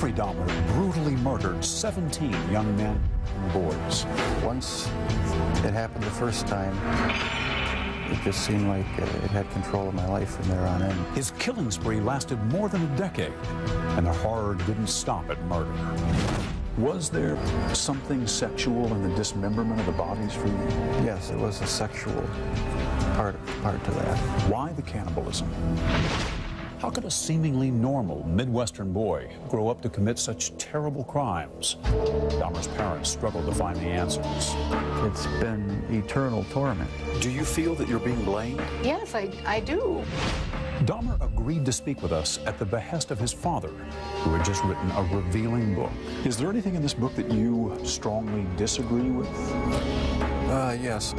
Jeffrey Dahmer brutally murdered 17 young men and boys. Once it happened the first time, it just seemed like it had control of my life from there on in. His killing spree lasted more than a decade, and the horror didn't stop at murder. Was there something sexual in the dismemberment of the bodies for you? Yes, it was a sexual part to that. Why the cannibalism? How could a seemingly normal Midwestern boy grow up to commit such terrible crimes? Dahmer's parents struggled to find the answers. It's been eternal torment. Do you feel that you're being blamed? Yes, I do. Dahmer agreed to speak with us at the behest of his father, who had just written a revealing book. Is there anything in this book that you strongly disagree with? Yes.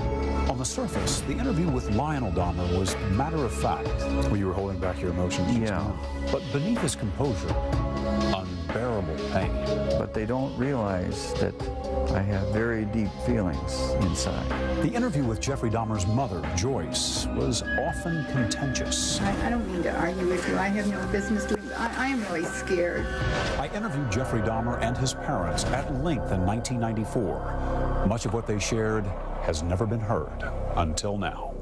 On the surface, the interview with Lionel Dahmer was matter of fact. Well, you were holding back your emotions. Yeah. But beneath his composure, unbearable pain. But they don't realize that I have very deep feelings inside. The interview with Jeffrey Dahmer's mother, Joyce, was often contentious. I don't mean to argue with you. I have no business doing that. I am really scared. I interviewed Jeffrey Dahmer and his parents at length in 1994. Much of what they shared has never been heard until now.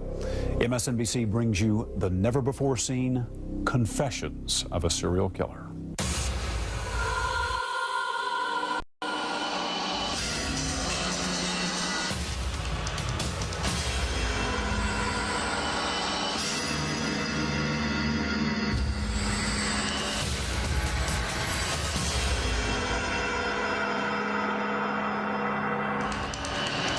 MSNBC brings you the never-before-seen confessions of a serial killer.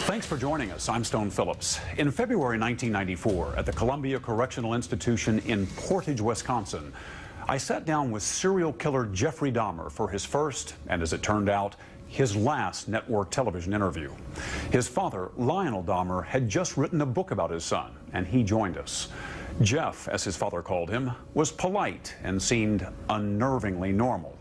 Thanks for joining us. I'm Stone Phillips. In February 1994, at the Columbia Correctional Institution in Portage, Wisconsin, I sat down with serial killer Jeffrey Dahmer for his first, and as it turned out, his last network television interview. His father, Lionel Dahmer, had just written a book about his son, and he joined us. Jeff, as his father called him, was polite and seemed unnervingly normal.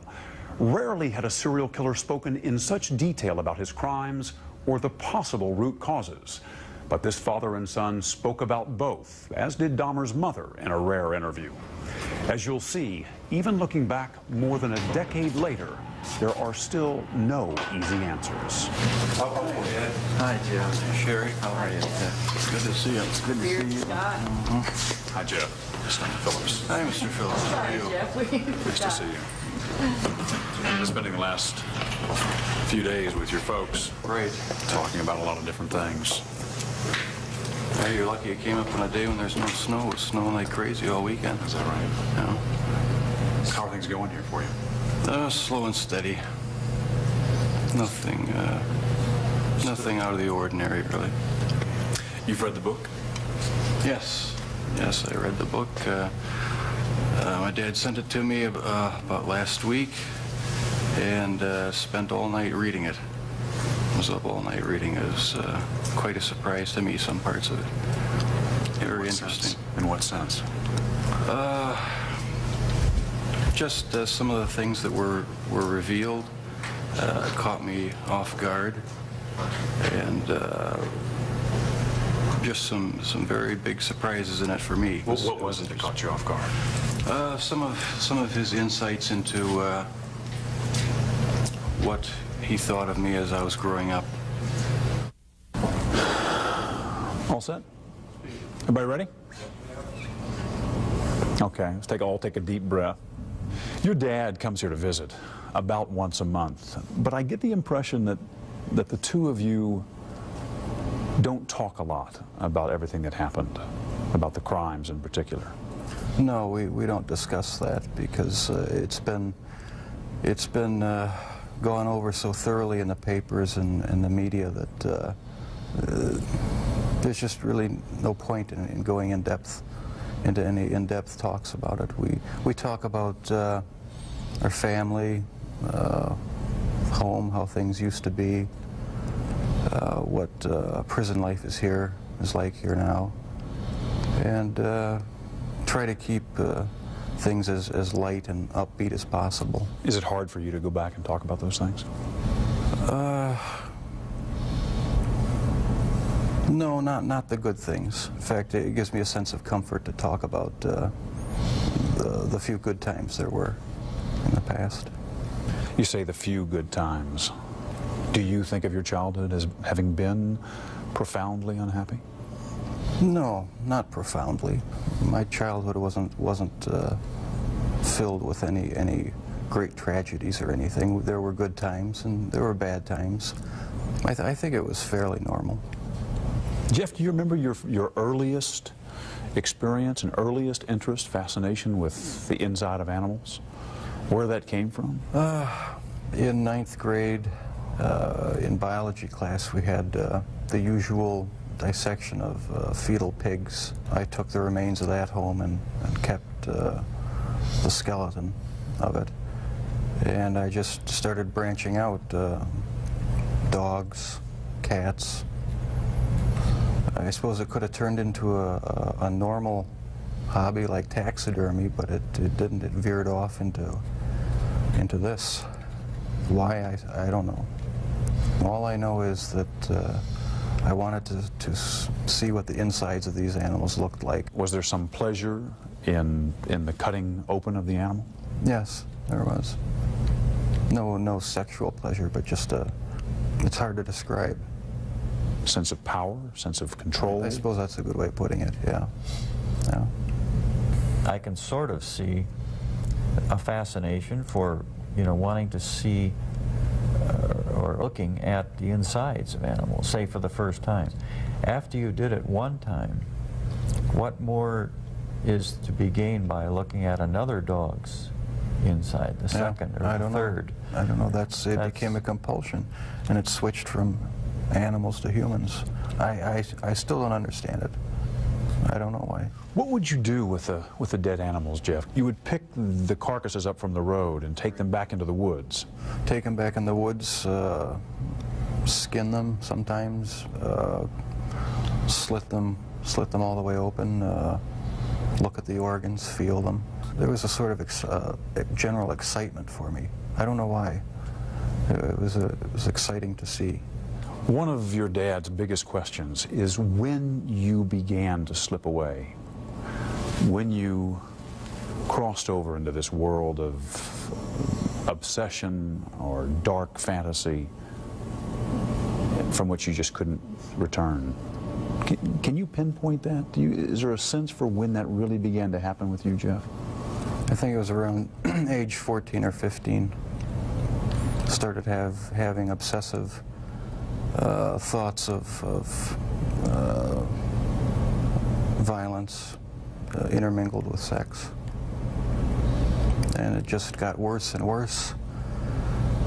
Rarely had a serial killer spoken in such detail about his crimes or the possible root causes. But this father and son spoke about both, as did Dahmer's mother in a rare interview. As you'll see, even looking back more than a decade later, there are still no easy answers. Hi, Jeff. Shari, How are you? good to see you. Good to see you. Hi, Jeff. Stone Phillips. Hi, Mr. Phillips. How are you? Nice to see you. Just spending the last few days with your folks. Right. Talking about a lot of different things. Hey, you're lucky you came up on a day when there's no snow. It's snowing like crazy all weekend. Is that right? Yeah. How are things going here for you? Slow and steady. Nothing out of the ordinary, really. You've read the book? Yes. Yes, I read the book. My dad sent it to me about last week, and spent all night reading it. Was up all night reading it. It was quite a surprise to me, some parts of it. Very interesting. In what sense? Just some of the things that were revealed caught me off guard, and just some very big surprises in it for me. What was it that caught you off guard? Some of his insights into what he thought of me as I was growing up. All set? Everybody ready? Okay, let's all take a deep breath. Your dad comes here to visit about once a month, but I get the impression that the two of you don't talk a lot about everything that happened, about the crimes in particular. No, we don't discuss that because it's been gone over so thoroughly in the papers and the media that there's just really no point in going into any in-depth talks about it. We talk about our family, home, how things used to be, what prison life is like here now, and try to keep things as light and upbeat as possible. Is it hard for you to go back and talk about those things? No, not the good things. In fact, it gives me a sense of comfort to talk about the few good times there were in the past. You say the few good times. Do you think of your childhood as having been profoundly unhappy? No, not profoundly. My childhood wasn't filled with any great tragedies or anything. There were good times and there were bad times. I think it was fairly normal. Jeff, do you remember your earliest experience and earliest interest, fascination with the inside of animals? Where that came from? In 9th grade, in biology class, we had the usual dissection of fetal pigs. I took the remains of that home and kept the skeleton of it. And I just started branching out, dogs, cats. I suppose it could have turned into a normal hobby like taxidermy, but it didn't. It veered off into this. Why, I don't know. All I know is that I wanted to see what the insides of these animals looked like. Was there some pleasure in the cutting open of the animal? Yes, there was. No sexual pleasure, but just it's hard to describe. Sense of power, sense of control? I suppose that's a good way of putting it, yeah. Yeah. I can sort of see a fascination for, wanting to see or looking at the insides of animals, say for the first time. After you did it one time, what more is to be gained by looking at another dog's inside, the second or the third? I don't know. It became a compulsion, and it switched from animals to humans. I still don't understand it. I don't know why. What would you do with the dead animals, Jeff? You would pick the carcasses up from the road and take them back into the woods. Take them back in the woods, skin them sometimes, slit them all the way open, look at the organs, feel them. There was a sort of general excitement for me. I don't know why. It was exciting to see. One of your dad's biggest questions is when you began to slip away, when you crossed over into this world of obsession or dark fantasy from which you just couldn't return. Can you pinpoint that? Is there a sense for when that really began to happen with you, Jeff? I think it was around age 14 or 15. Started having obsessive thoughts of violence intermingled with sex. And it just got worse and worse.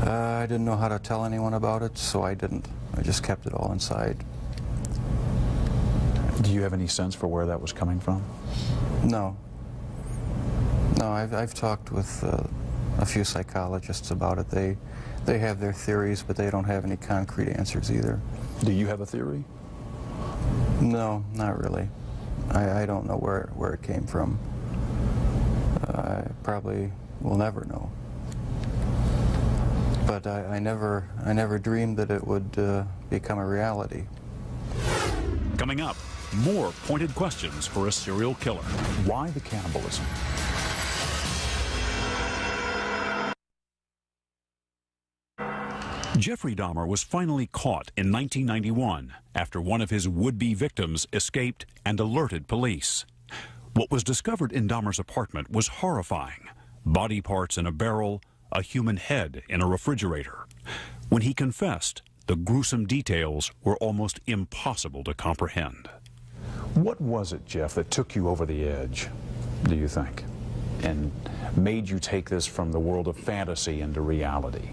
I didn't know how to tell anyone about it, so I didn't. I just kept it all inside. Do you have any sense for where that was coming from? No. No, I've talked with a few psychologists about it. They have their theories, but they don't have any concrete answers either. Do you have a theory? No, not really. I don't know where it came from. I probably will never know. But I never dreamed that it would become a reality. Coming up, more pointed questions for a serial killer. Why the cannibalism? Jeffrey Dahmer was finally caught in 1991 after one of his would-be victims escaped and alerted police. What was discovered in Dahmer's apartment was horrifying. Body parts in a barrel, a human head in a refrigerator. When he confessed, the gruesome details were almost impossible to comprehend. What was it, Jeff, that took you over the edge, do you think, and made you take this from the world of fantasy into reality?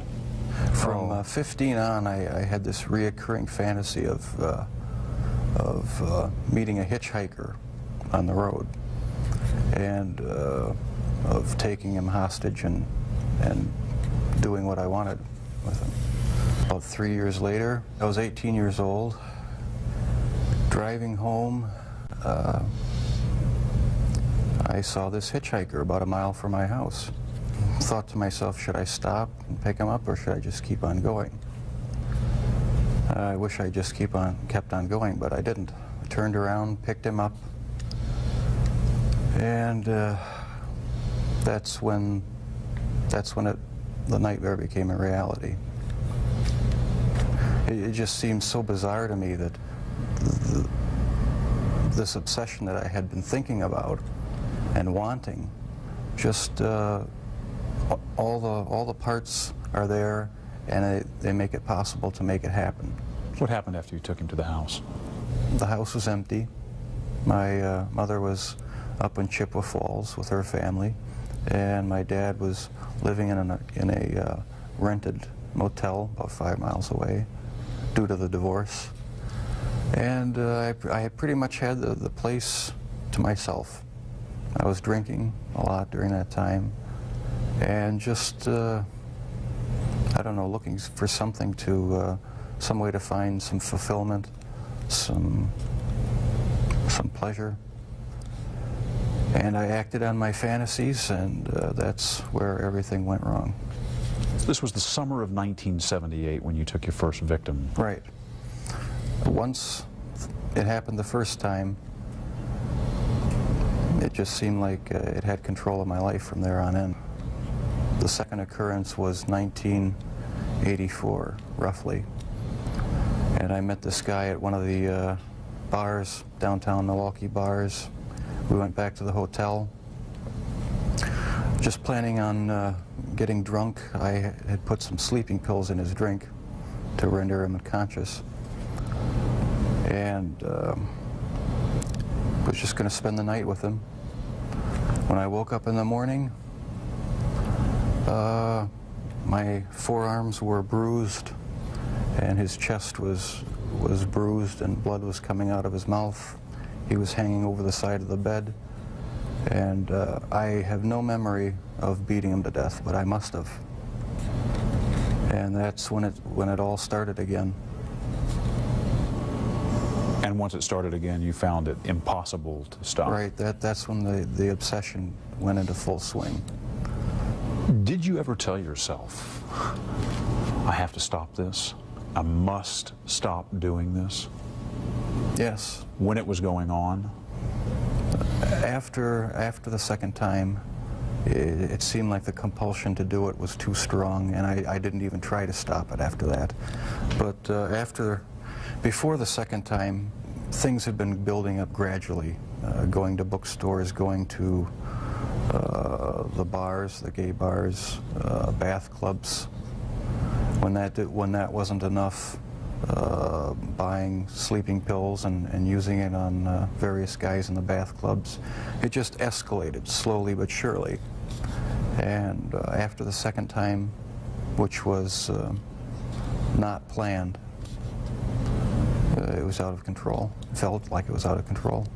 From 15 on, I had this reoccurring fantasy of meeting a hitchhiker on the road and of taking him hostage and doing what I wanted with him. About 3 years later, I was 18 years old, driving home. I saw this hitchhiker about a mile from my house. Thought to myself, should I stop and pick him up, or should I just keep on going? I wish I just kept on going, but I didn't. I turned around, picked him up, and that's when it the nightmare became a reality. It just seemed so bizarre to me that this obsession that I had been thinking about and wanting, just all the parts are there, and they make it possible to make it happen. What happened after you took him to the house? The house was empty. My mother was up in Chippewa Falls with her family, and my dad was living in a rented motel about 5 miles away due to the divorce. And I pretty much had the place to myself. I was drinking a lot during that time, and just, I don't know, looking for something to, some way to find some fulfillment, some pleasure. And I acted on my fantasies, and that's where everything went wrong. This was the summer of 1978 when you took your first victim. Right. Once it happened the first time, it just seemed like it had control of my life from there on in. The second occurrence was 1984, roughly. And I met this guy at one of the bars, downtown Milwaukee bars. We went back to the hotel, just planning on getting drunk. I had put some sleeping pills in his drink to render him unconscious. And was just going to spend the night with him. When I woke up in the morning, my forearms were bruised, and his chest was bruised, and blood was coming out of his mouth. He was hanging over the side of the bed, and I have no memory of beating him to death, but I must have. And that's when it all started again. And once it started again, you found it impossible to stop. Right, that's when the obsession went into full swing. Did you ever tell yourself, I have to stop this? I must stop doing this? Yes. When it was going on? After the second time, it seemed like the compulsion to do it was too strong, and I didn't even try to stop it after that. But before the second time, things had been building up gradually, going to bookstores, going to the bars, the gay bars, bath clubs. When that wasn't enough, buying sleeping pills and using it on various guys in the bath clubs. It just escalated slowly but surely. And after the second time, which was not planned, it was out of control. It felt like it was out of control.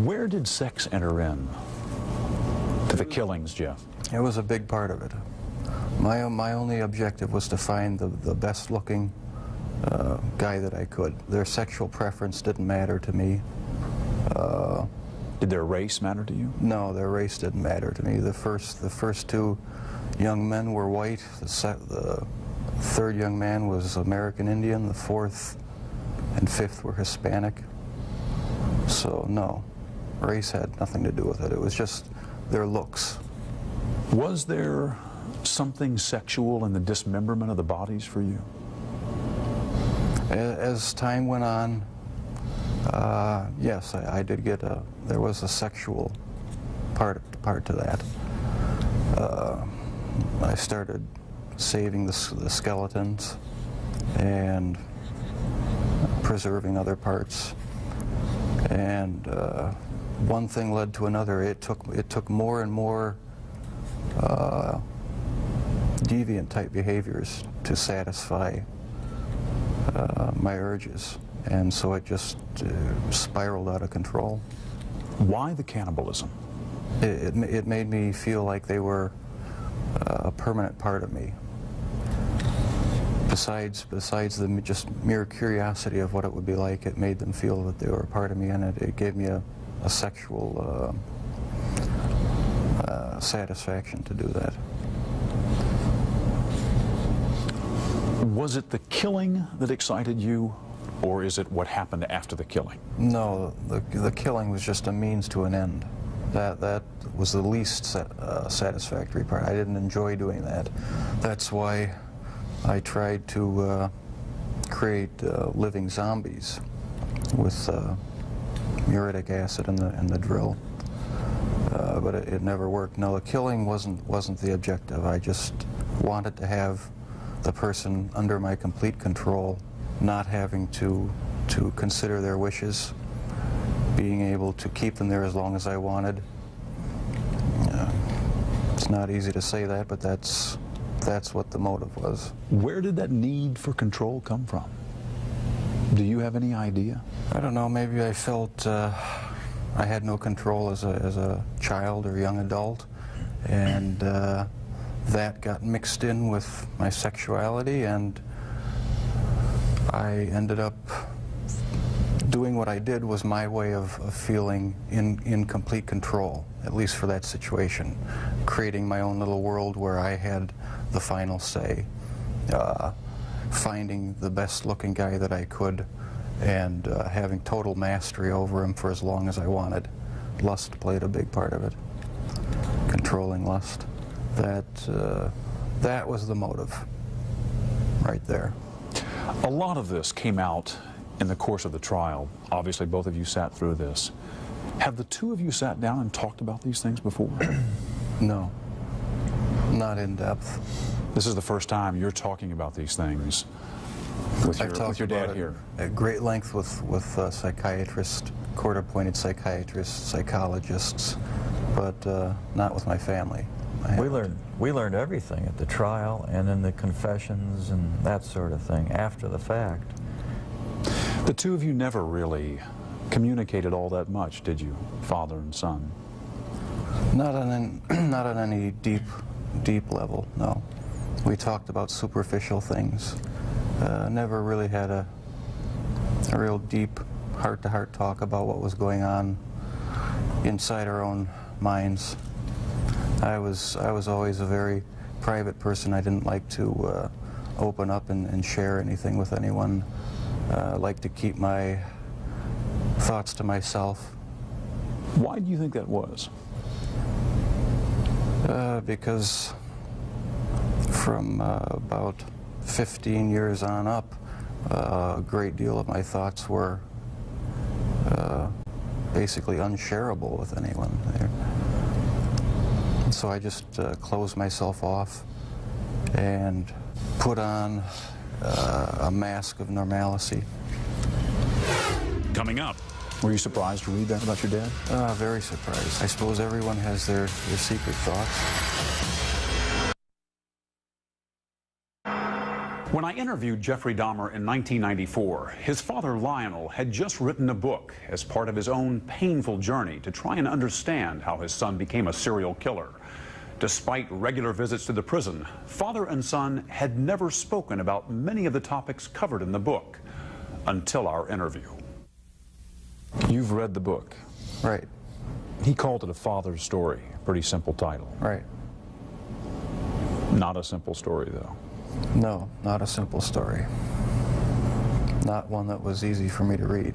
Where did sex enter in to the killings, Jeff? It was a big part of it. My only objective was to find the best-looking guy that I could. Their sexual preference didn't matter to me. Did their race matter to you? No, their race didn't matter to me. The first two young men were white. The third young man was American Indian. The fourth and fifth were Hispanic. So no, race had nothing to do with it. It was just their looks. Was there something sexual in the dismemberment of the bodies for you? As time went on, yes, I did get there was a sexual part to that. I started saving the skeletons and preserving other parts, and one thing led to another. It took more and more deviant type behaviors to satisfy my urges, and so it just spiraled out of control. Why the cannibalism? It made me feel like they were a permanent part of me. Besides the just mere curiosity of what it would be like, it made them feel that they were a part of me, and it gave me a sexual satisfaction to do that. Was it the killing that excited you, or is it what happened after the killing? No, the killing was just a means to an end. That was the least satisfactory part. I didn't enjoy doing that. That's why I tried to create living zombies with muriatic acid in the drill, but it never worked. No, the killing wasn't the objective. I just wanted to have the person under my complete control, not having to consider their wishes, being able to keep them there as long as I wanted. It's not easy to say that, but that's what the motive was. Where did that need for control come from? Do you have any idea? I don't know, maybe I felt I had no control as a child or young adult, and that got mixed in with my sexuality, and I ended up doing what I did was my way of feeling in complete control, at least for that situation, creating my own little world where I had the final say, finding the best looking guy that I could, and having total mastery over him for as long as I wanted. Lust played a big part of it, controlling lust. That was the motive right there. A lot of this came out in the course of the trial. Obviously, both of you sat through this. Have the two of you sat down and talked about these things before? No, not in depth. This is the first time you're talking about these things with your dad here. At great length with psychiatrists, court-appointed psychiatrists, psychologists, but not with my family. We learned everything at the trial and in the confessions and that sort of thing after the fact. The two of you never really communicated all that much, did you, father and son? Not on any deep level, no. We talked about superficial things. Never really had a real deep heart-to-heart talk about what was going on inside our own minds. I was always a very private person. I didn't like to open up and share anything with anyone. I like to keep my thoughts to myself. Why do you think that was? Because from about 15 years on up, a great deal of my thoughts were basically unshareable with anyone. So I just closed myself off and put on a mask of normalcy. Coming up, were you surprised to read that about your dad? Very surprised. I suppose everyone has their secret thoughts. When I interviewed Jeffrey Dahmer in 1994, his father Lionel had just written a book as part of his own painful journey to try and understand how his son became a serial killer. Despite regular visits to the prison, father and son had never spoken about many of the topics covered in the book until our interview. You've read the book. Right. He called it a father's story. Pretty simple title. Right. Not a simple story, though. No, not a simple story. Not one that was easy for me to read.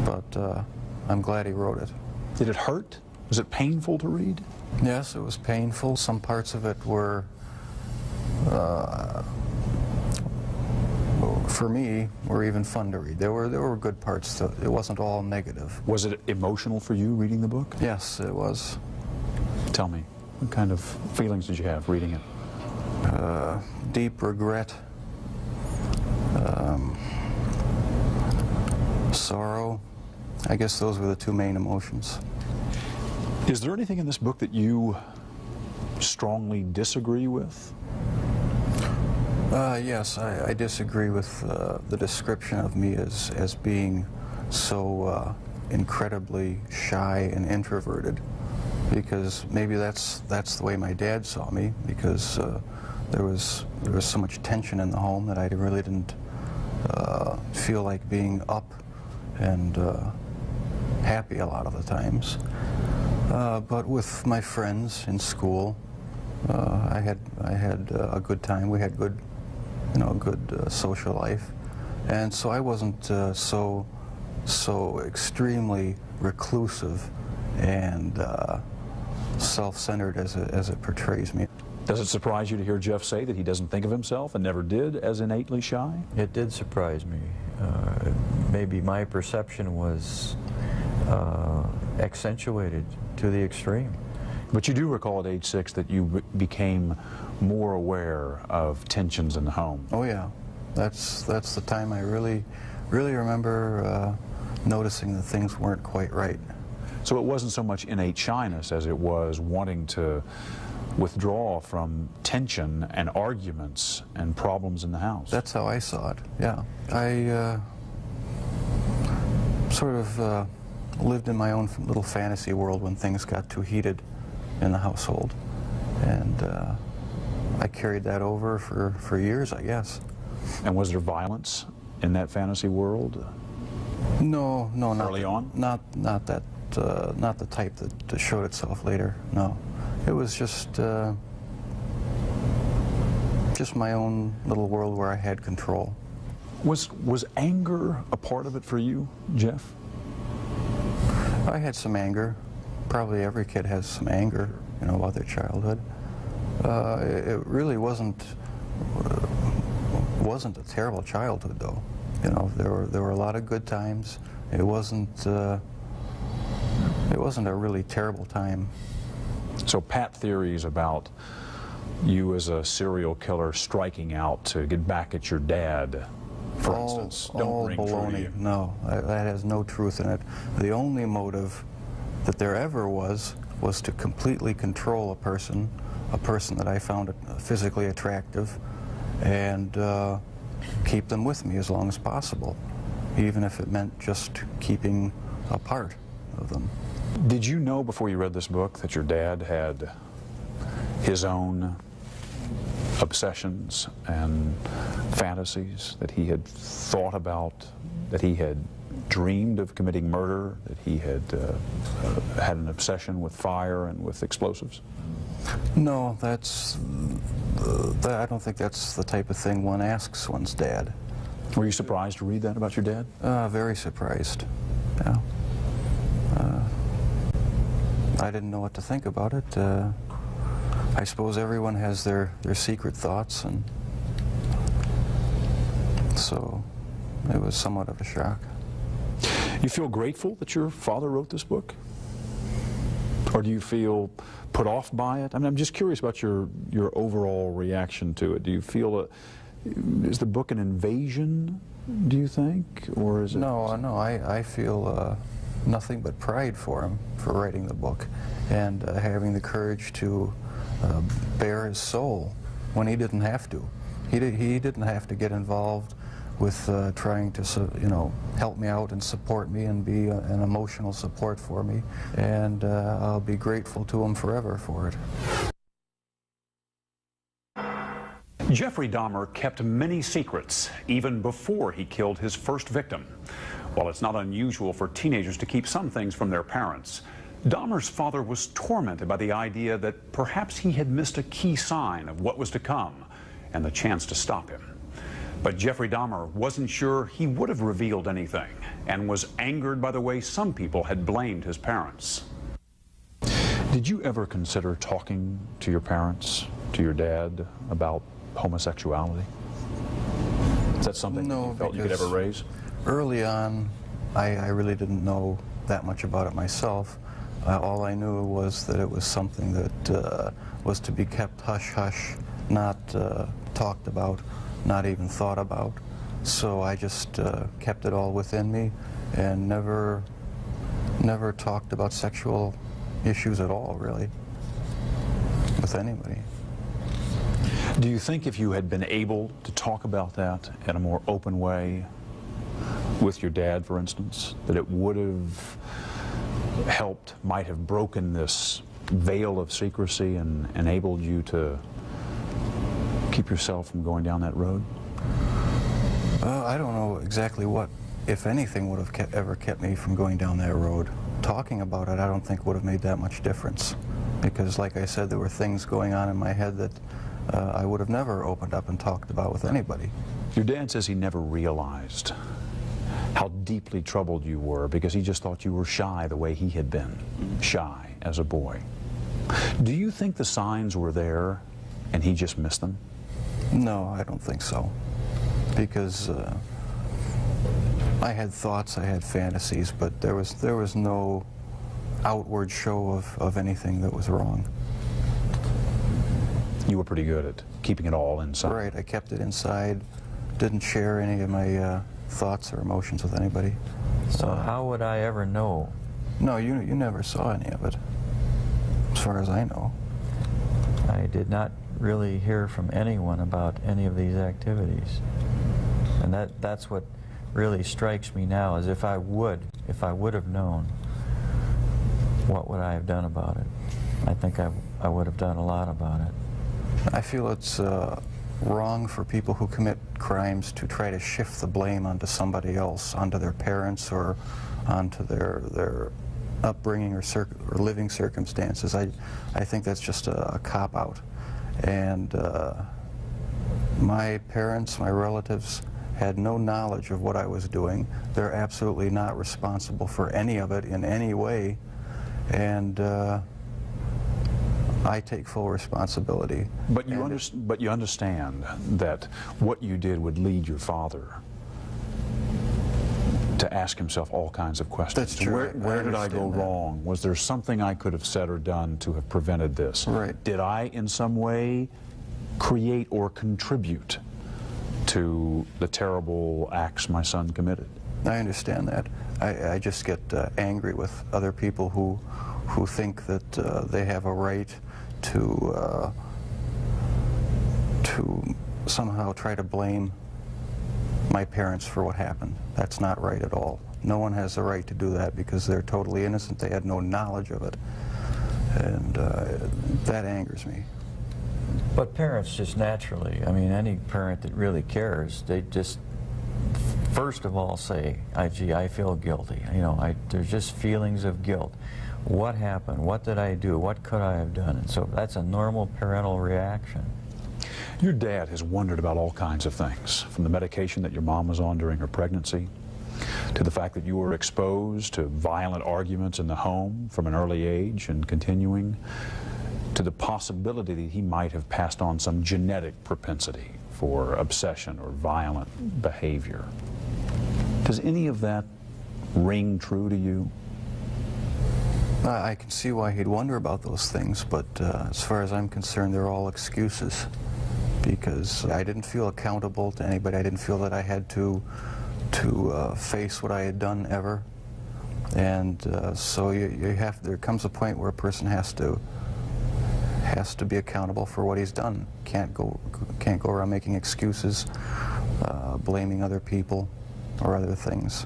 But I'm glad he wrote it. Did it hurt? Was it painful to read? Yes, it was painful. Some parts of it were, for me, were even fun to read. There were good parts. It wasn't all negative. Was it emotional for you reading the book? Yes, it was. Tell me, what kind of feelings did you have reading it? Deep regret, sorrow. I guess those were the two main emotions. Is there anything in this book that you strongly disagree with? Yes, I disagree with the description of me as being so incredibly shy and introverted, because maybe that's the way my dad saw me, because there was so much tension in the home that I really didn't feel like being up and happy a lot of the times. But with my friends in school, I had a good time. We had good social life, and so I wasn't so extremely reclusive and self-centered as it portrays me. Does it surprise you to hear Jeff say that he doesn't think of himself and never did as innately shy? It did surprise me. Maybe my perception was accentuated to the extreme. But you do recall at age 6 that you became more aware of tensions in the home. Oh yeah, that's the time I really remember noticing that things weren't quite right. So it wasn't so much innate shyness as it was wanting to withdraw from tension and arguments and problems in the house. That's how I saw it, yeah. I sort of lived in my own little fantasy world when things got too heated in the household. And I carried that over for years, I guess. And was there violence in that fantasy world? No, not early on? Not that, not the type that showed itself later. No, it was just my own little world where I had control. Was anger a part of it for you, Jeff? I had some anger. Probably every kid has some anger, you know, about their childhood. It really wasn't a terrible childhood, though. You know, there were a lot of good times. It wasn't a really terrible time. So pat theories about you as a serial killer striking out to get back at your dad, for instance, don't ring true to you. No, that has no truth in it. The only motive that there ever was to completely control a person that I found physically attractive, and keep them with me as long as possible, even if it meant just keeping a part of them. Did you know before you read this book that your dad had his own obsessions and fantasies, that he had thought about, that he had dreamed of committing murder, that he had had an obsession with fire and with explosives? No, I don't think that's the type of thing one asks one's dad. Were you surprised to read that about your dad? Very surprised, yeah. I didn't know what to think about it. I suppose everyone has their secret thoughts, and so it was somewhat of a shock. You feel grateful that your father wrote this book? Or do you feel put off by it? I mean, I'm just curious about your overall reaction to it. Do you feel is the book an invasion, do you think? Or is it... No, I feel nothing but pride for him for writing the book, and having the courage to bare his soul when he didn't have to. He didn't have to get involved with trying to, you know, help me out and support me and be an emotional support for me, and I'll be grateful to him forever for it. Jeffrey Dahmer kept many secrets even before he killed his first victim. While it's not unusual for teenagers to keep some things from their parents, Dahmer's father was tormented by the idea that perhaps he had missed a key sign of what was to come and the chance to stop him. But Jeffrey Dahmer wasn't sure he would have revealed anything and was angered by the way some people had blamed his parents. Did you ever consider talking to your parents, to your dad, about homosexuality? Is that something that you felt you could ever raise? Early on, I really didn't know that much about it myself. All I knew was that it was something that was to be kept hush-hush, not talked about, not even thought about. So I just kept it all within me and never talked about sexual issues at all, really, with anybody. Do you think if you had been able to talk about that in a more open way with your dad, for instance, that it would have helped, might have broken this veil of secrecy and enabled you to keep yourself from going down that road? I don't know exactly what, if anything, would have ever kept me from going down that road. Talking about it, I don't think would have made that much difference, because, like I said, there were things going on in my head that I would have never opened up and talked about with anybody. Your dad says he never realized how deeply troubled you were because he just thought you were shy the way he had been, shy as a boy. Do you think the signs were there and he just missed them? No, I don't think so. Because I had thoughts, I had fantasies, but there was no outward show of anything that was wrong. You were pretty good at keeping it all inside. Right, I kept it inside, didn't share any of my thoughts or emotions with anybody. So how would I ever know? No, you never saw any of it, as far as I know. I did not really hear from anyone about any of these activities. And that's what really strikes me now, is if I would have known, what would I have done about it? I think I would have done a lot about it. I feel it's wrong for people who commit crimes to try to shift the blame onto somebody else, onto their parents or onto their upbringing or living circumstances. I think that's just a cop-out. And my parents, my relatives, had no knowledge of what I was doing. They're absolutely not responsible for any of it in any way. And I take full responsibility. But you understand that what you did would lead your father to ask himself all kinds of questions. That's true. Where did I go wrong? Was there something I could have said or done to have prevented this? Right. Did I, in some way, create or contribute to the terrible acts my son committed? I understand that. I just get angry with other people who think that they have a right to somehow try to blame my parents for what happened. That's not right at all. No one has the right to do that because they're totally innocent. They had no knowledge of it. And that angers me. But parents just naturally, I mean, any parent that really cares, they just first of all say, gee, I feel guilty. You know, there's just feelings of guilt. What happened? What did I do? What could I have done? And so that's a normal parental reaction. Your dad has wondered about all kinds of things, from the medication that your mom was on during her pregnancy, to the fact that you were exposed to violent arguments in the home from an early age and continuing, to the possibility that he might have passed on some genetic propensity for obsession or violent behavior. Does any of that ring true to you? I can see why he'd wonder about those things, but as far as I'm concerned, they're all excuses. Because I didn't feel accountable to anybody. I didn't feel that I had to face what I had done ever. And so there comes a point where a person has to be accountable for what he's done. Can't go around making excuses, blaming other people or other things.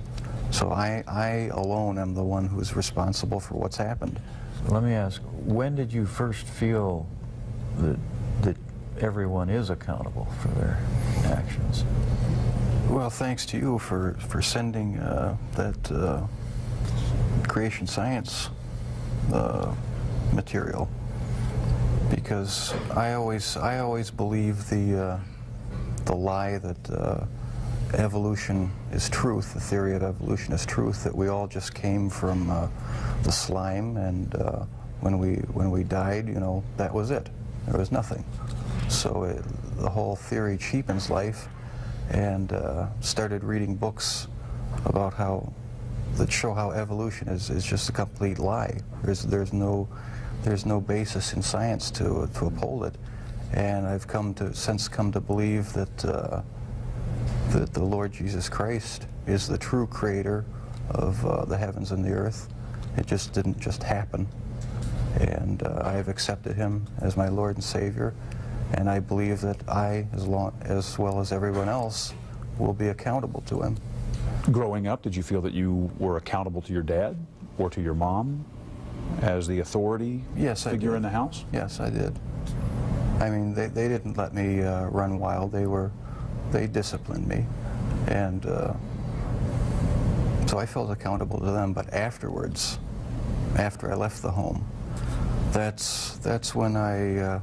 So I alone am the one who's responsible for what's happened. Let me ask, when did you first feel that everyone is accountable for their actions? Well, thanks to you for sending that creation science material, because I always believe the lie that evolution is truth, the theory of evolution is truth, that we all just came from the slime, and when we died, you know, that was it. There was nothing. So the whole theory cheapens life, and started reading books about that show how evolution is just a complete lie. There's no basis in science to uphold it, and I've since come to believe that the Lord Jesus Christ is the true creator of the heavens and the earth. It just didn't just happen, and I have accepted him as my Lord and Savior. And I believe that I, as well as everyone else, will be accountable to him. Growing up, did you feel that you were accountable to your dad or to your mom as the authority figure in the house? Yes, I did. I mean, they didn't let me run wild. They disciplined me, and so I felt accountable to them. But afterwards, after I left the home, that's when I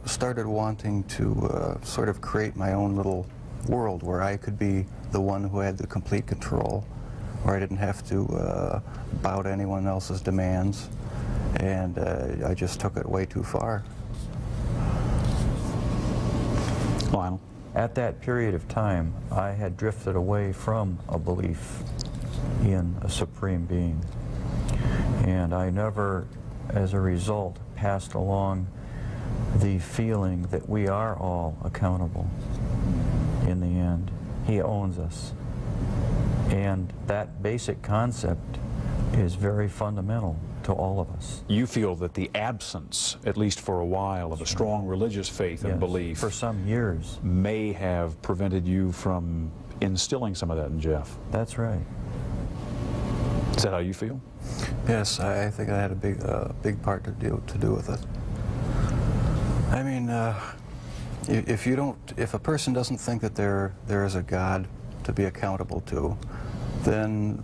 started wanting to sort of create my own little world where I could be the one who had the complete control, where I didn't have to bow to anyone else's demands, and I just took it way too far. Lionel? At that period of time, I had drifted away from a belief in a supreme being. And I never, as a result, passed along the feeling that we are all accountable in the end. He owns us. And that basic concept is very fundamental to all of us. You feel that the absence, at least for a while, of a strong religious faith and Yes, belief for some years. may have prevented you from instilling some of that in Jeff. That's right. Is that how you feel? Yes, I think I had a big part to do with it. I mean, if a person doesn't think that there is a God to be accountable to, then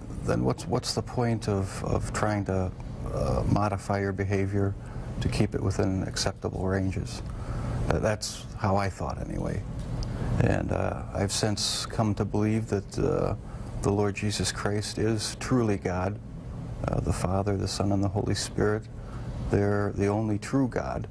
what's the point of trying to modify your behavior to keep it within acceptable ranges? That's how I thought anyway. And I've since come to believe that the Lord Jesus Christ is truly God, the Father, the Son, and the Holy Spirit. They're the only true God.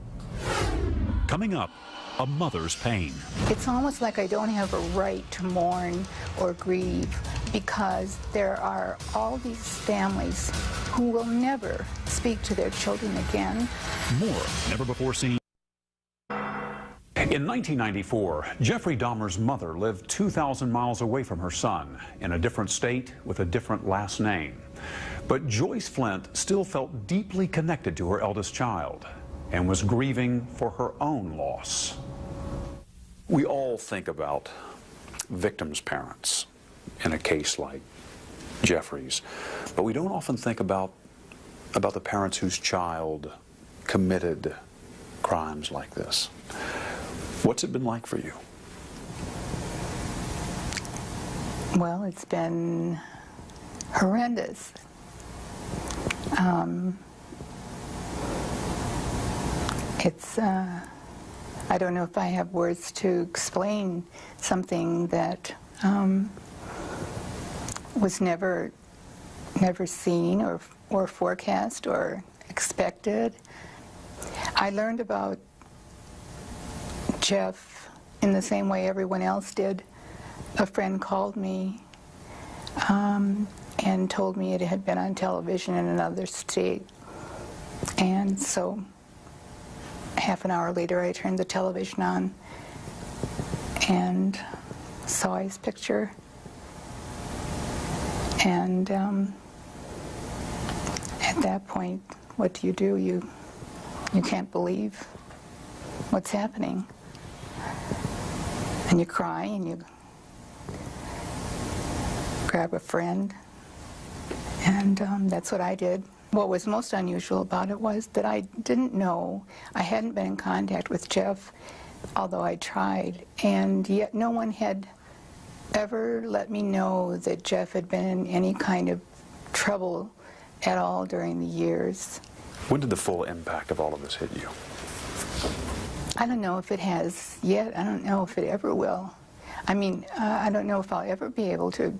Coming up, a mother's pain. It's almost like I don't have a right to mourn or grieve because there are all these families who will never speak to their children again. More never before seen. In 1994, Jeffrey Dahmer's mother lived 2,000 miles away from her son in a different state with a different last name. But Joyce Flint still felt deeply connected to her eldest child and was grieving for her own loss. We all think about victims' parents in a case like Jeffrey's, but we don't often think about the parents whose child committed crimes like this. What's it been like for you? Well, it's been horrendous. I don't know if I have words to explain something that was never seen or forecast or expected. I learned about Jeff in the same way everyone else did. A friend called me and told me it had been on television in another state. And so half an hour later I turned the television on and saw his picture. And at that point, what do? You can't believe what's happening. And you cry and you grab a friend, and that's what I did. What was most unusual about it was that I didn't know, I hadn't been in contact with Jeff, although I tried, and yet no one had ever let me know that Jeff had been in any kind of trouble at all during the years. When did the full impact of all of this hit you? I don't know if it has yet. I don't know if it ever will. I mean, I don't know if I'll ever be able to.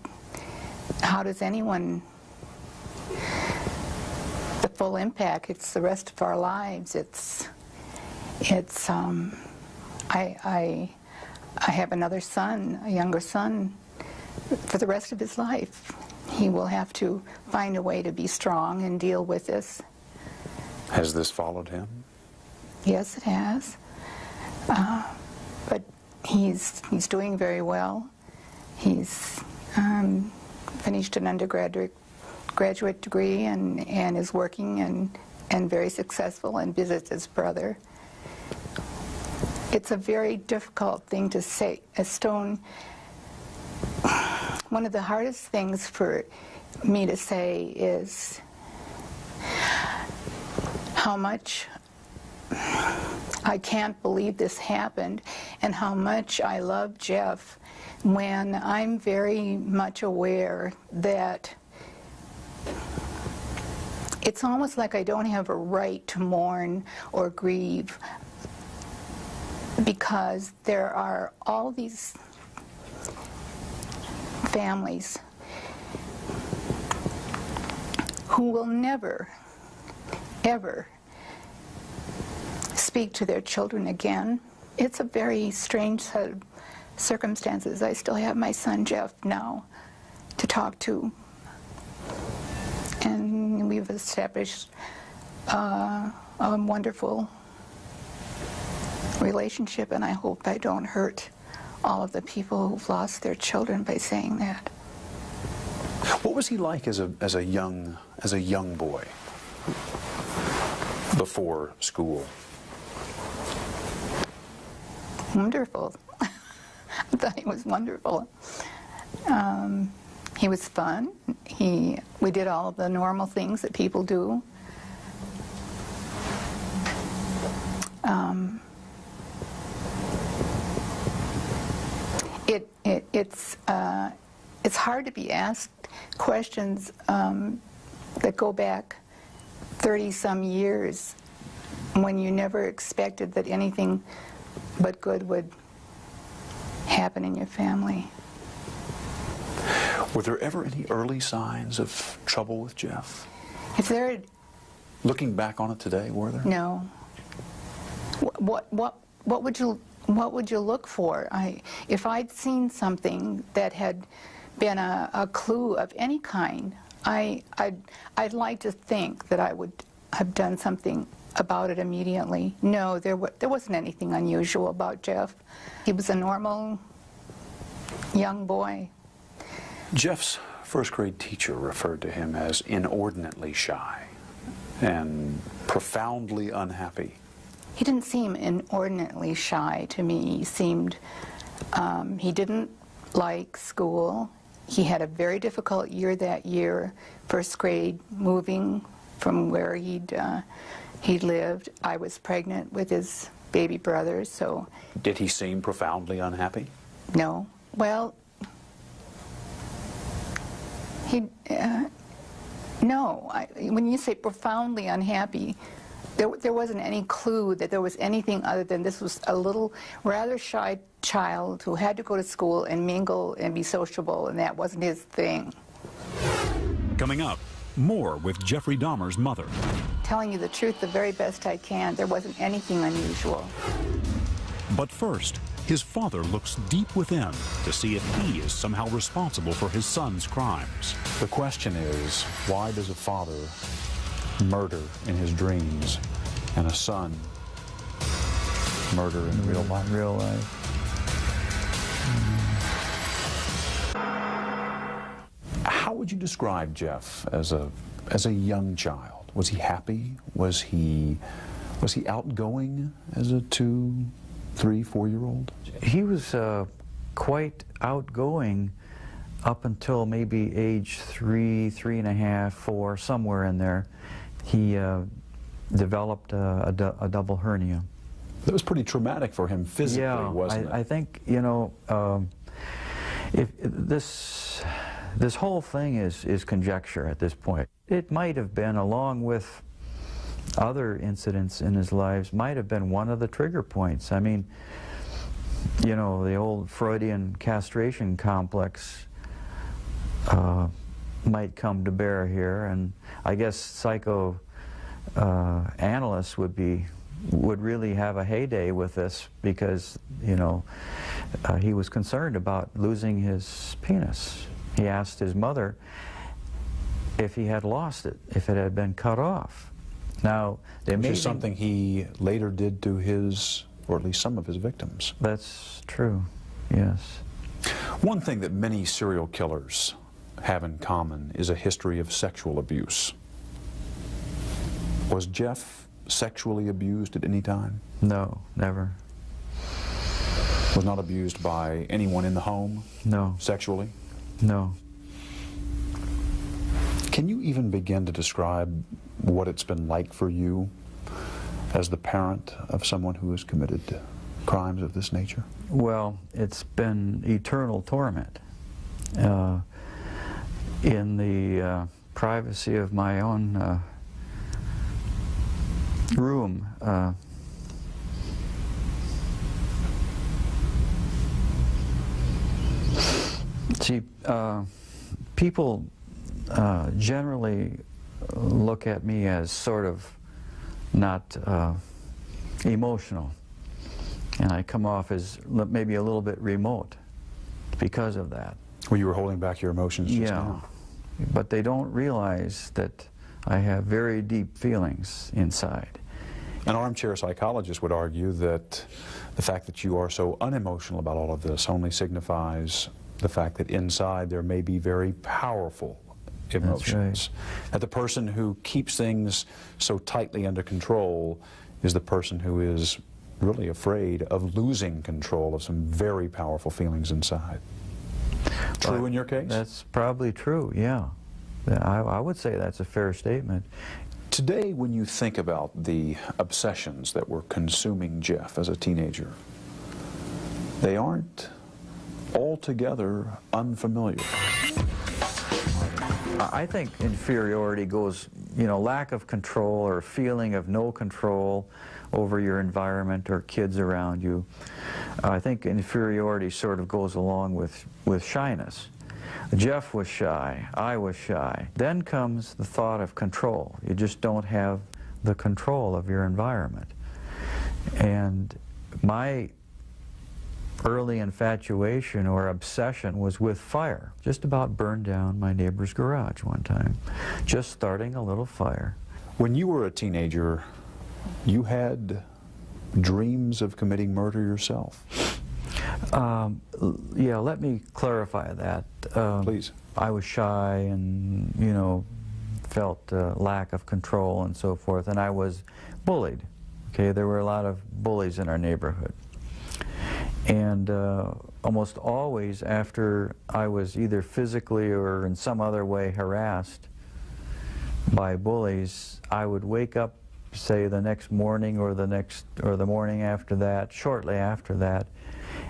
How does anyone? The full impact. It's the rest of our lives. I have another son, a younger son, for the rest of his life. He will have to find a way to be strong and deal with this. Has this followed him? Yes, it has. But he's doing very well. He's finished an graduate degree and is working and very successful and visits his brother. It's a very difficult thing to say. One of the hardest things for me to say is how much I can't believe this happened and how much I love Jeff, when I'm very much aware that it's almost like I don't have a right to mourn or grieve because there are all these families who will never, ever speak to their children again. It's a very strange set of circumstances. I still have my son Jeff now to talk to, and we've established a wonderful relationship, and I hope I don't hurt all of the people who've lost their children by saying that. What was he like as a young boy before school? Wonderful. I thought he was wonderful. He was fun. We did all of the normal things that people do. It's hard to be asked questions that go back 30-some years when you never expected that anything but good would happen in your family. Were there ever any early signs of trouble with Jeff? If there had, looking back on it today, were there? no. What would you look for? If I'd seen something that had been a clue of any kind, I'd like to think that I would have done something about it immediately. No, there wasn't anything unusual about Jeff. He was a normal young boy. Jeff's first grade teacher referred to him as inordinately shy and profoundly unhappy. He didn't seem inordinately shy to me. He seemed, he didn't like school. He had a very difficult year that year, first grade, moving from where he'd lived. I was pregnant with his baby brother, so... Did he seem profoundly unhappy? No. Well, no. When you say profoundly unhappy, there wasn't any clue that there was anything other than this was a little, rather shy child who had to go to school and mingle and be sociable, and that wasn't his thing. Coming up, more with Jeffrey Dahmer's mother. Telling you the truth the very best I can, there wasn't anything unusual. But first, his father looks deep within to see if he is somehow responsible for his son's crimes. The question is, why does a father murder in his dreams and a son murder in real life? Real life. How would you describe Jeff as a young child? Was he happy? Was he outgoing as a 2-, 3-, 4-year-old? He was quite outgoing up until maybe age 3, 3.5, 4, somewhere in there. He developed a double hernia. That was pretty traumatic for him physically, wasn't it? I think, you know, if this whole thing is conjecture at this point. It might have been, along with other incidents in his lives, might have been one of the trigger points. I mean, you know, the old Freudian castration complex might come to bear here, and I guess psychoanalysts would really have a heyday with this, because, you know, he was concerned about losing his penis. He asked his mother if he had lost it, if it had been cut off. Now, which is something he later did to his, or at least some of his victims. That's true, yes. One thing that many serial killers have in common is a history of sexual abuse. Was Jeff sexually abused at any time? No, never. Was not abused by anyone in the home? No. Sexually? No. Can you even begin to describe what it's been like for you as the parent of someone who has committed crimes of this nature? Well, it's been eternal torment. In the privacy of my own room, See, people generally look at me as sort of not emotional, and I come off as maybe a little bit remote because of that. Well, you were holding back your emotions just now. But they don't realize that I have very deep feelings inside. An armchair psychologist would argue that the fact that you are so unemotional about all of this only signifies the fact that inside there may be very powerful emotions. Right. That the person who keeps things so tightly under control is the person who is really afraid of losing control of some very powerful feelings inside. True in your case? That's probably true, yeah. I would say that's a fair statement. Today, when you think about the obsessions that were consuming Jeff as a teenager, they aren't altogether unfamiliar. I think inferiority goes, you know, lack of control or feeling of no control over your environment or kids around you. I think inferiority sort of goes along with shyness. Jeff was shy, I was shy. Then comes the thought of control. You just don't have the control of your environment. And my early infatuation or obsession was with fire. Just about burned down my neighbor's garage one time, just starting a little fire. When you were a teenager, you had dreams of committing murder yourself. Yeah, let me clarify that. Please. I was shy and, you know, felt lack of control and so forth, and I was bullied. Okay, there were a lot of bullies in our neighborhood. And almost always after I was either physically or in some other way harassed by bullies, I would wake up, say, the next morning or the morning after that, shortly after that,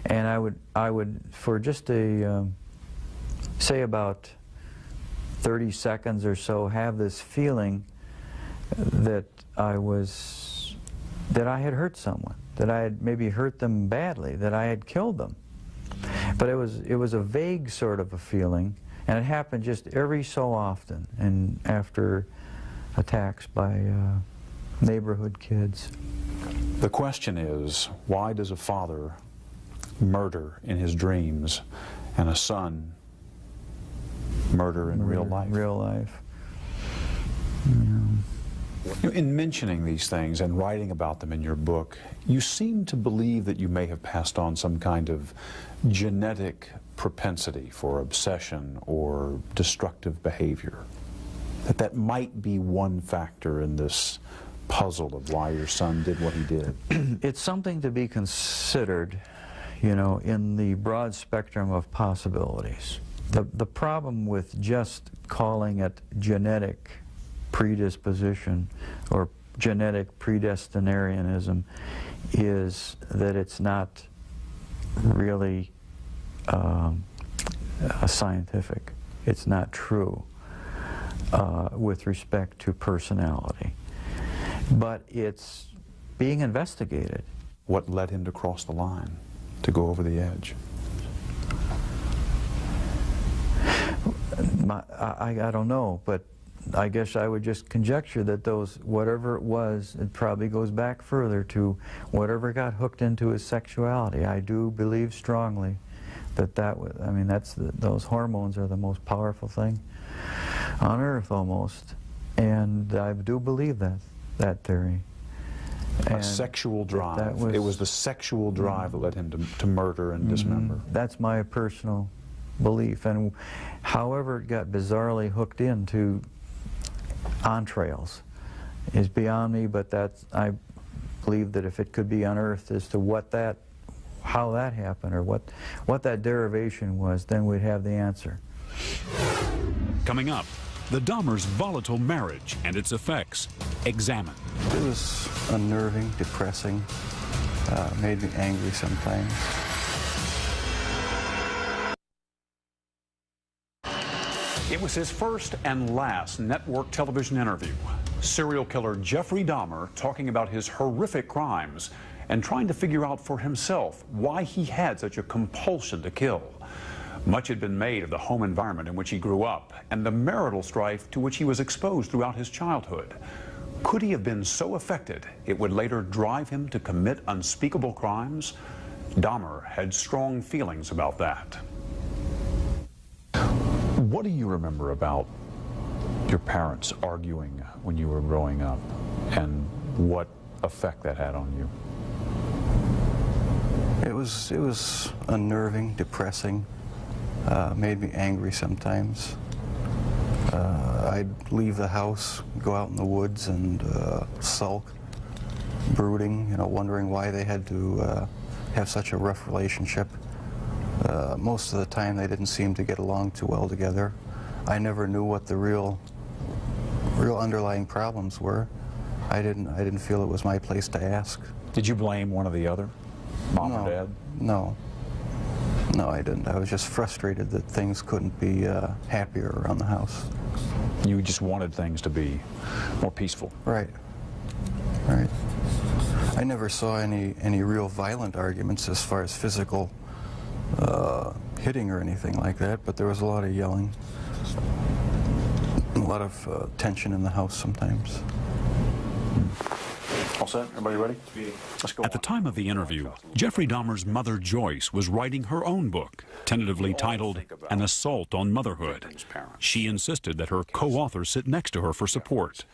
and I would for just a say about 30 seconds or so have this feeling that I had hurt someone, that I had maybe hurt them badly, that I had killed them. But it was a vague sort of a feeling, and it happened just every so often, and after attacks by neighborhood kids. The question is, why does a father murder in his dreams and a son murder in real life? Real life. Yeah. In mentioning these things and writing about them in your book, you seem to believe that you may have passed on some kind of genetic propensity for obsession or destructive behavior. That might be one factor in this puzzle of why your son did what he did. It's something to be considered, you know, in the broad spectrum of possibilities. The problem with just calling it genetic predisposition or genetic predestinarianism is that it's not really scientific. It's not true with respect to personality. But it's being investigated. What led him to cross the line, to go over the edge? I don't know, but I guess I would just conjecture that whatever it was, it probably goes back further to whatever got hooked into his sexuality. I do believe strongly that was, I mean, those hormones are the most powerful thing on earth almost, and I do believe that theory. A sexual drive. It was the sexual drive that led him to murder and dismember. That's my personal belief, and however it got bizarrely hooked into entrails is beyond me, but I believe that if it could be unearthed as to how that happened or what that derivation was, then we'd have the answer. Coming up, the Dahmers' volatile marriage and its effects examined. It was unnerving, depressing, made me angry sometimes. It was his first and last network television interview. Serial killer Jeffrey Dahmer talking about his horrific crimes and trying to figure out for himself why he had such a compulsion to kill. Much had been made of the home environment in which he grew up and the marital strife to which he was exposed throughout his childhood. Could he have been so affected it would later drive him to commit unspeakable crimes? Dahmer had strong feelings about that. What do you remember about your parents arguing when you were growing up, and what effect that had on you? It was unnerving, depressing, made me angry sometimes. I'd leave the house, go out in the woods and sulk, brooding, wondering why they had to have such a rough relationship. Most of the time they didn't seem to get along too well together. I never knew what the real underlying problems were. I didn't feel it was my place to ask. Did you blame one or the other, mom or dad? No, I didn't. I was just frustrated that things couldn't be happier around the house. You just wanted things to be more peaceful. Right. I never saw any real violent arguments as far as physical hitting or anything like that, but there was a lot of yelling, a lot of tension in the house sometimes. All set? Everybody ready? Let's go. At the time of the interview, Jeffrey Dahmer's mother, Joyce, was writing her own book, tentatively titled An Assault on Motherhood. She insisted that her co-author sit next to her for support.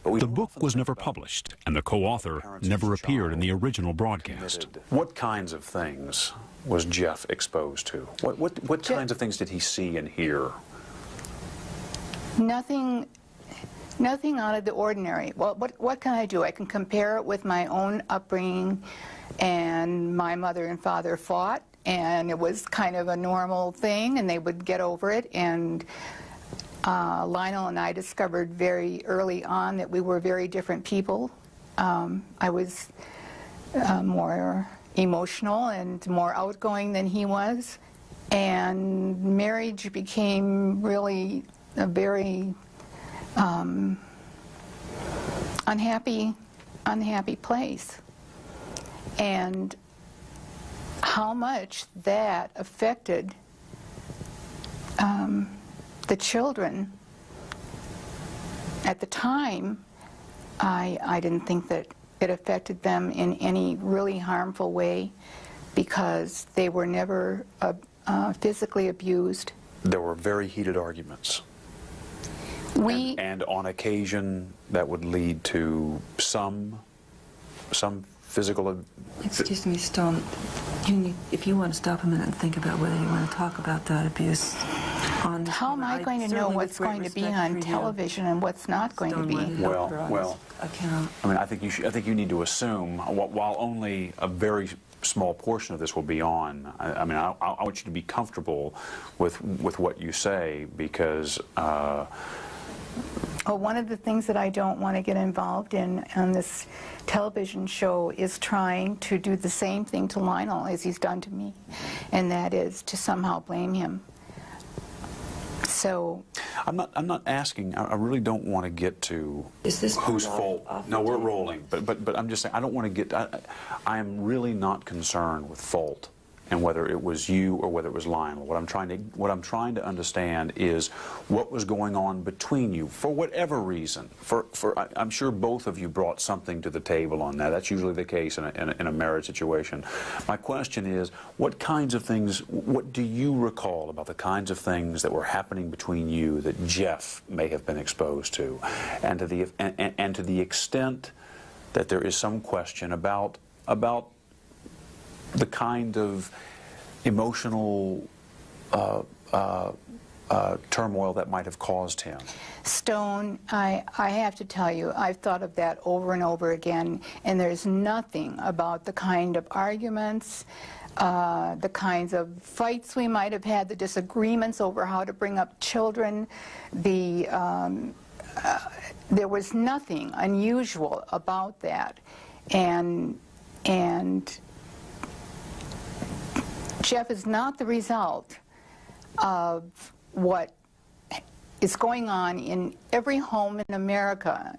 The book was never published, and the co-author never appeared in the original broadcast. What kinds of things was Jeff exposed to? What kinds of things did he see and hear? Nothing out of the ordinary. Well, what can I do? I can compare it with my own upbringing, and my mother and father fought, and it was kind of a normal thing, and they would get over it. And Lionel and I discovered very early on that we were very different people. I was more emotional and more outgoing than he was, and marriage became really a very unhappy place. And how much that affected the children at the time, I didn't think that it affected them in any really harmful way, because they were never physically abused. There were very heated arguments. And on occasion, that would lead to some physical... Excuse me, Stone. If you want to stop a minute and think about whether you want to talk about that abuse on the... How am I going to know what's going to be on television and what's not going to be? Well, I mean, I think you need to assume, while only a very small portion of this will be on, I mean, I want you to be comfortable with what you say, because... Well, one of the things that I don't want to get involved in on this television show is trying to do the same thing to Lionel as he's done to me, and that is to somehow blame him. So I'm not asking. I really don't want to get to whose fault. No, we're rolling. But I'm just saying, I don't want to get. I am really not concerned with fault and whether it was you or whether it was Lionel. What I'm trying to understand is what was going on between you, for whatever reason. I'm sure both of you brought something to the table on that. That's usually the case in a marriage situation. My question is, what kinds of things, what do you recall about the kinds of things that were happening between you that Jeff may have been exposed to, and to the extent that there is some question about the kind of emotional turmoil that might have caused him? Stone, I have to tell you, I've thought of that over and over again, and there's nothing about the kind of arguments, the kinds of fights we might have had, the disagreements over how to bring up children, there was nothing unusual about that. And Jeff is not the result of what is going on in every home in America.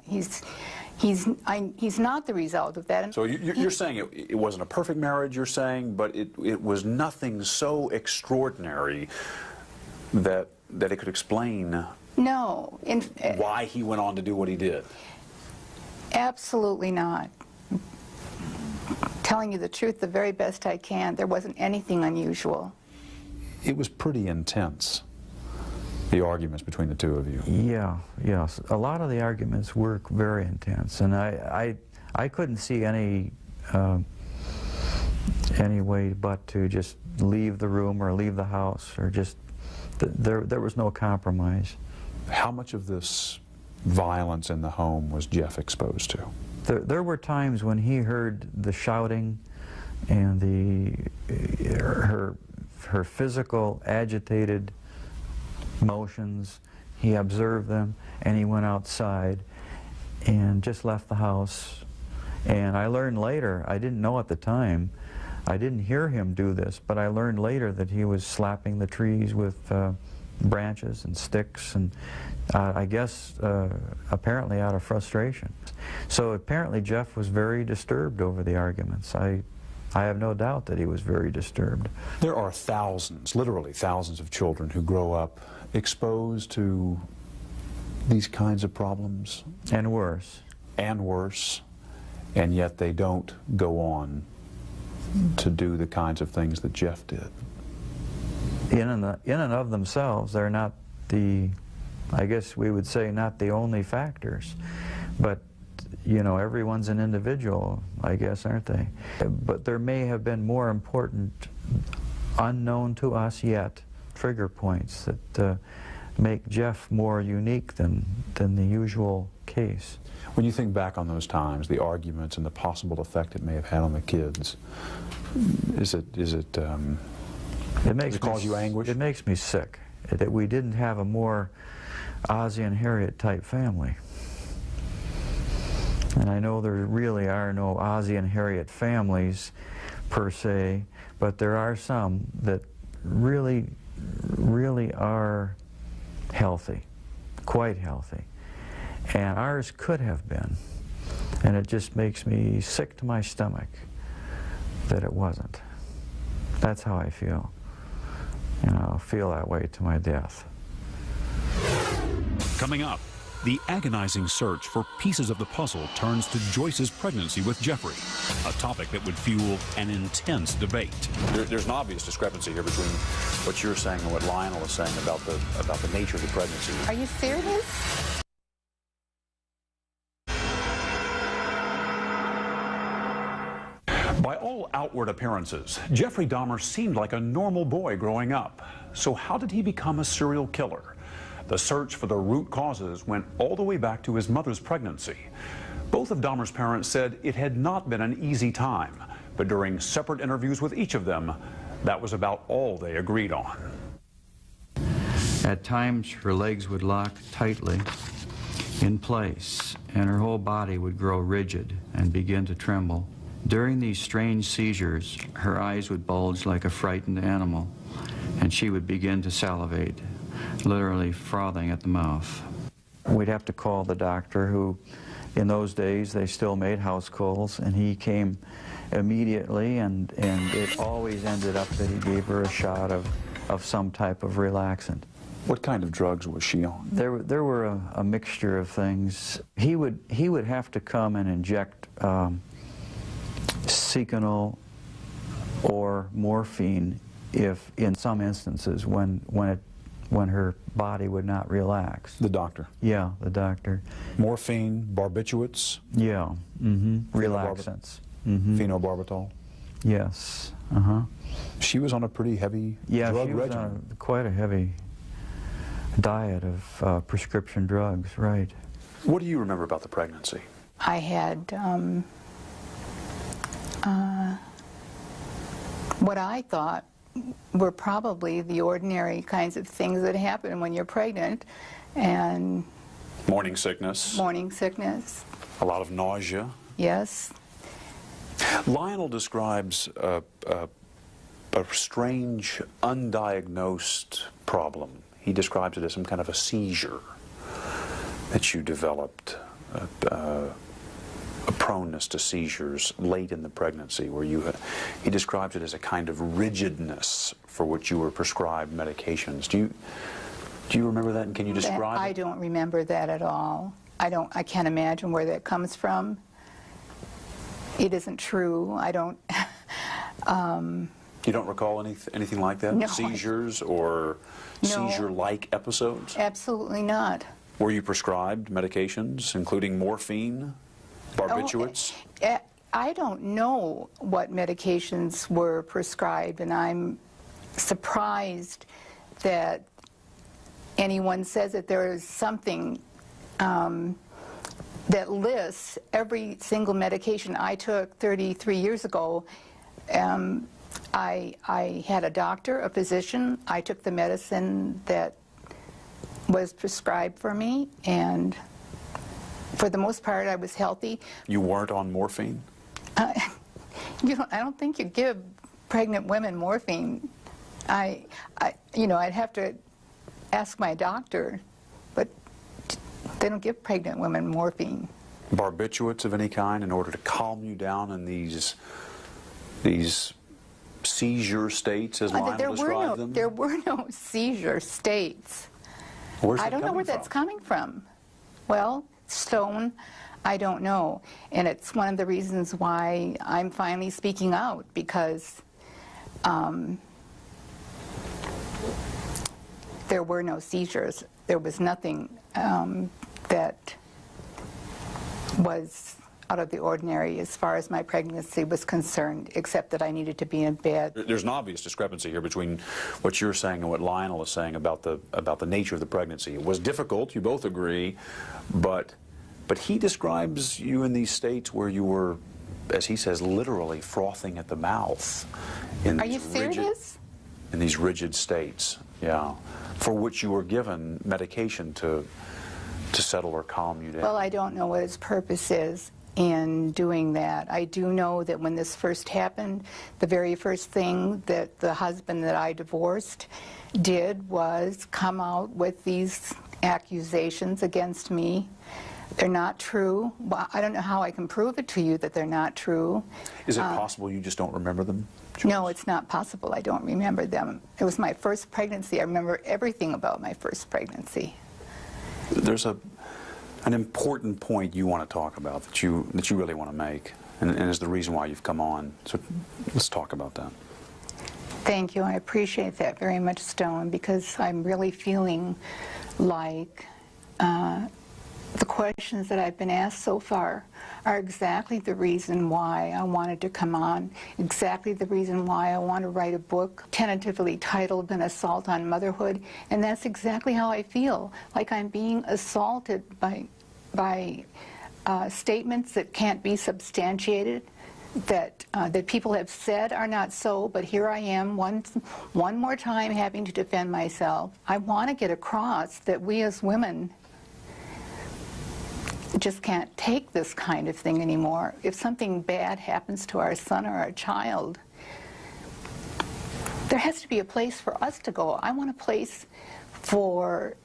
He's not the result of that. So you're saying it wasn't a perfect marriage, you're saying, but it was nothing so extraordinary that it could explain No. why he went on to do what he did. Absolutely not. Telling you the truth the very best I can, there wasn't anything unusual. It was pretty intense, the arguments between the two of you. Yeah, yes. A lot of the arguments were very intense, and I couldn't see any way but to just leave the room or leave the house, or just, there was no compromise. How much of this violence in the home was Jeff exposed to? There were times when he heard the shouting and her physical agitated motions. He observed them, and he went outside and just left the house. And I learned later, I didn't know at the time, I didn't hear him do this, but I learned later that he was slapping the trees with branches and sticks, and I guess apparently out of frustration. So apparently Jeff was very disturbed over the arguments. I have no doubt that he was very disturbed. There are thousands, literally thousands of children who grow up exposed to these kinds of problems. And worse. And worse, and yet they don't go on to do the kinds of things that Jeff did. In and of themselves, they're not the, I guess we would say, not the only factors. But, you know, everyone's an individual, I guess, aren't they? But there may have been more important, unknown to us yet, trigger points that make Jeff more unique than the usual case. When you think back on those times, the arguments and the possible effect it may have had on the kids, does it cause you anguish? It makes me sick that we didn't have a more Ozzie and Harriet type family. And I know there really are no Ozzie and Harriet families per se, but there are some that really are healthy, quite healthy. And ours could have been. And it just makes me sick to my stomach that it wasn't. That's how I feel. And I'll feel that way to my death. Coming up, the agonizing search for pieces of the puzzle turns to Joyce's pregnancy with Jeffrey, a topic that would fuel an intense debate. There's an obvious discrepancy here between what you're saying and what Lionel is saying about the nature of the pregnancy. Are you serious? By all outward appearances, Jeffrey Dahmer seemed like a normal boy growing up. So how did he become a serial killer? The search for the root causes went all the way back to his mother's pregnancy. Both of Dahmer's parents said it had not been an easy time, but during separate interviews with each of them, that was about all they agreed on. At times, her legs would lock tightly in place, and her whole body would grow rigid and begin to tremble. During these strange seizures, her eyes would bulge like a frightened animal, and she would begin to salivate, literally frothing at the mouth. We'd have to call the doctor, who, in those days, they still made house calls, and he came immediately, and it always ended up that he gave her a shot of some type of relaxant. What kind of drugs was she on? There were a mixture of things. He would have to come and inject Seconal or morphine if, in some instances, when her body would not relax. The doctor? Yeah, the doctor. Morphine, barbiturates? Yeah, relaxants. Phenobarbital? Yes, She was on a pretty heavy drug regimen. Yeah, she was on quite a heavy diet of prescription drugs, right. What do you remember about the pregnancy? I had what I thought were probably the ordinary kinds of things that happen when you're pregnant, and Morning sickness. morning sickness. A lot of nausea. Yes. Lionel describes a strange, undiagnosed problem. He describes it as some kind of a seizure that you developed a proneness to seizures late in the pregnancy, where he describes it as a kind of rigidness for which you were prescribed medications. Do you remember that, and can you describe it? I don't remember that at all. I can't imagine where that comes from. It isn't true. I don't. You don't recall anything like that? No. Seizures or seizure-like episodes? Absolutely not. Were you prescribed medications, including morphine, barbiturates? Oh, I don't know what medications were prescribed, and I'm surprised that anyone says that there is something that lists every single medication I took 33 years ago. I had a doctor, a physician. I took the medicine that was prescribed for me, and for the most part, I was healthy. You weren't on morphine? I don't think you give pregnant women morphine. I'd have to ask my doctor, but they don't give pregnant women morphine. Barbiturates of any kind in order to calm you down in these seizure states, as Lionel described them? There were no seizure states. Where's it I don't know where that's coming from. Well, Stone, I don't know. And it's one of the reasons why I'm finally speaking out, because there were no seizures. There was nothing that was out of the ordinary as far as my pregnancy was concerned, except that I needed to be in bed. There's an obvious discrepancy here between what you're saying and what Lionel is saying about the nature of the pregnancy. It was difficult, you both agree, but he describes you in these states where you were, as he says, literally frothing at the mouth. Are you serious? In these rigid states, yeah, for which you were given medication to settle or calm you down. Well, I don't know what his purpose is in doing that. I do know that when this first happened, the very first thing that the husband that I divorced did was come out with these accusations against me. They're not true. Well, I don't know how I can prove it to you that they're not true. Is it possible you just don't remember them, Joyce? No, it's not possible. I don't remember them. It was my first pregnancy. I remember everything about my first pregnancy. There's an important point you want to talk about that you really want to make, and is the reason why you've come on. So let's talk about that. Thank you. I appreciate that very much, Stone, because I'm really feeling like the questions that I've been asked so far are exactly the reason why I wanted to come on, exactly the reason why I want to write a book tentatively titled An Assault on Motherhood, and that's exactly how I feel, like I'm being assaulted by statements that can't be substantiated, that people have said are not so, but here I am one more time having to defend myself. I want to get across that we as women just can't take this kind of thing anymore. If something bad happens to our son or our child, there has to be a place for us to go. I want a place for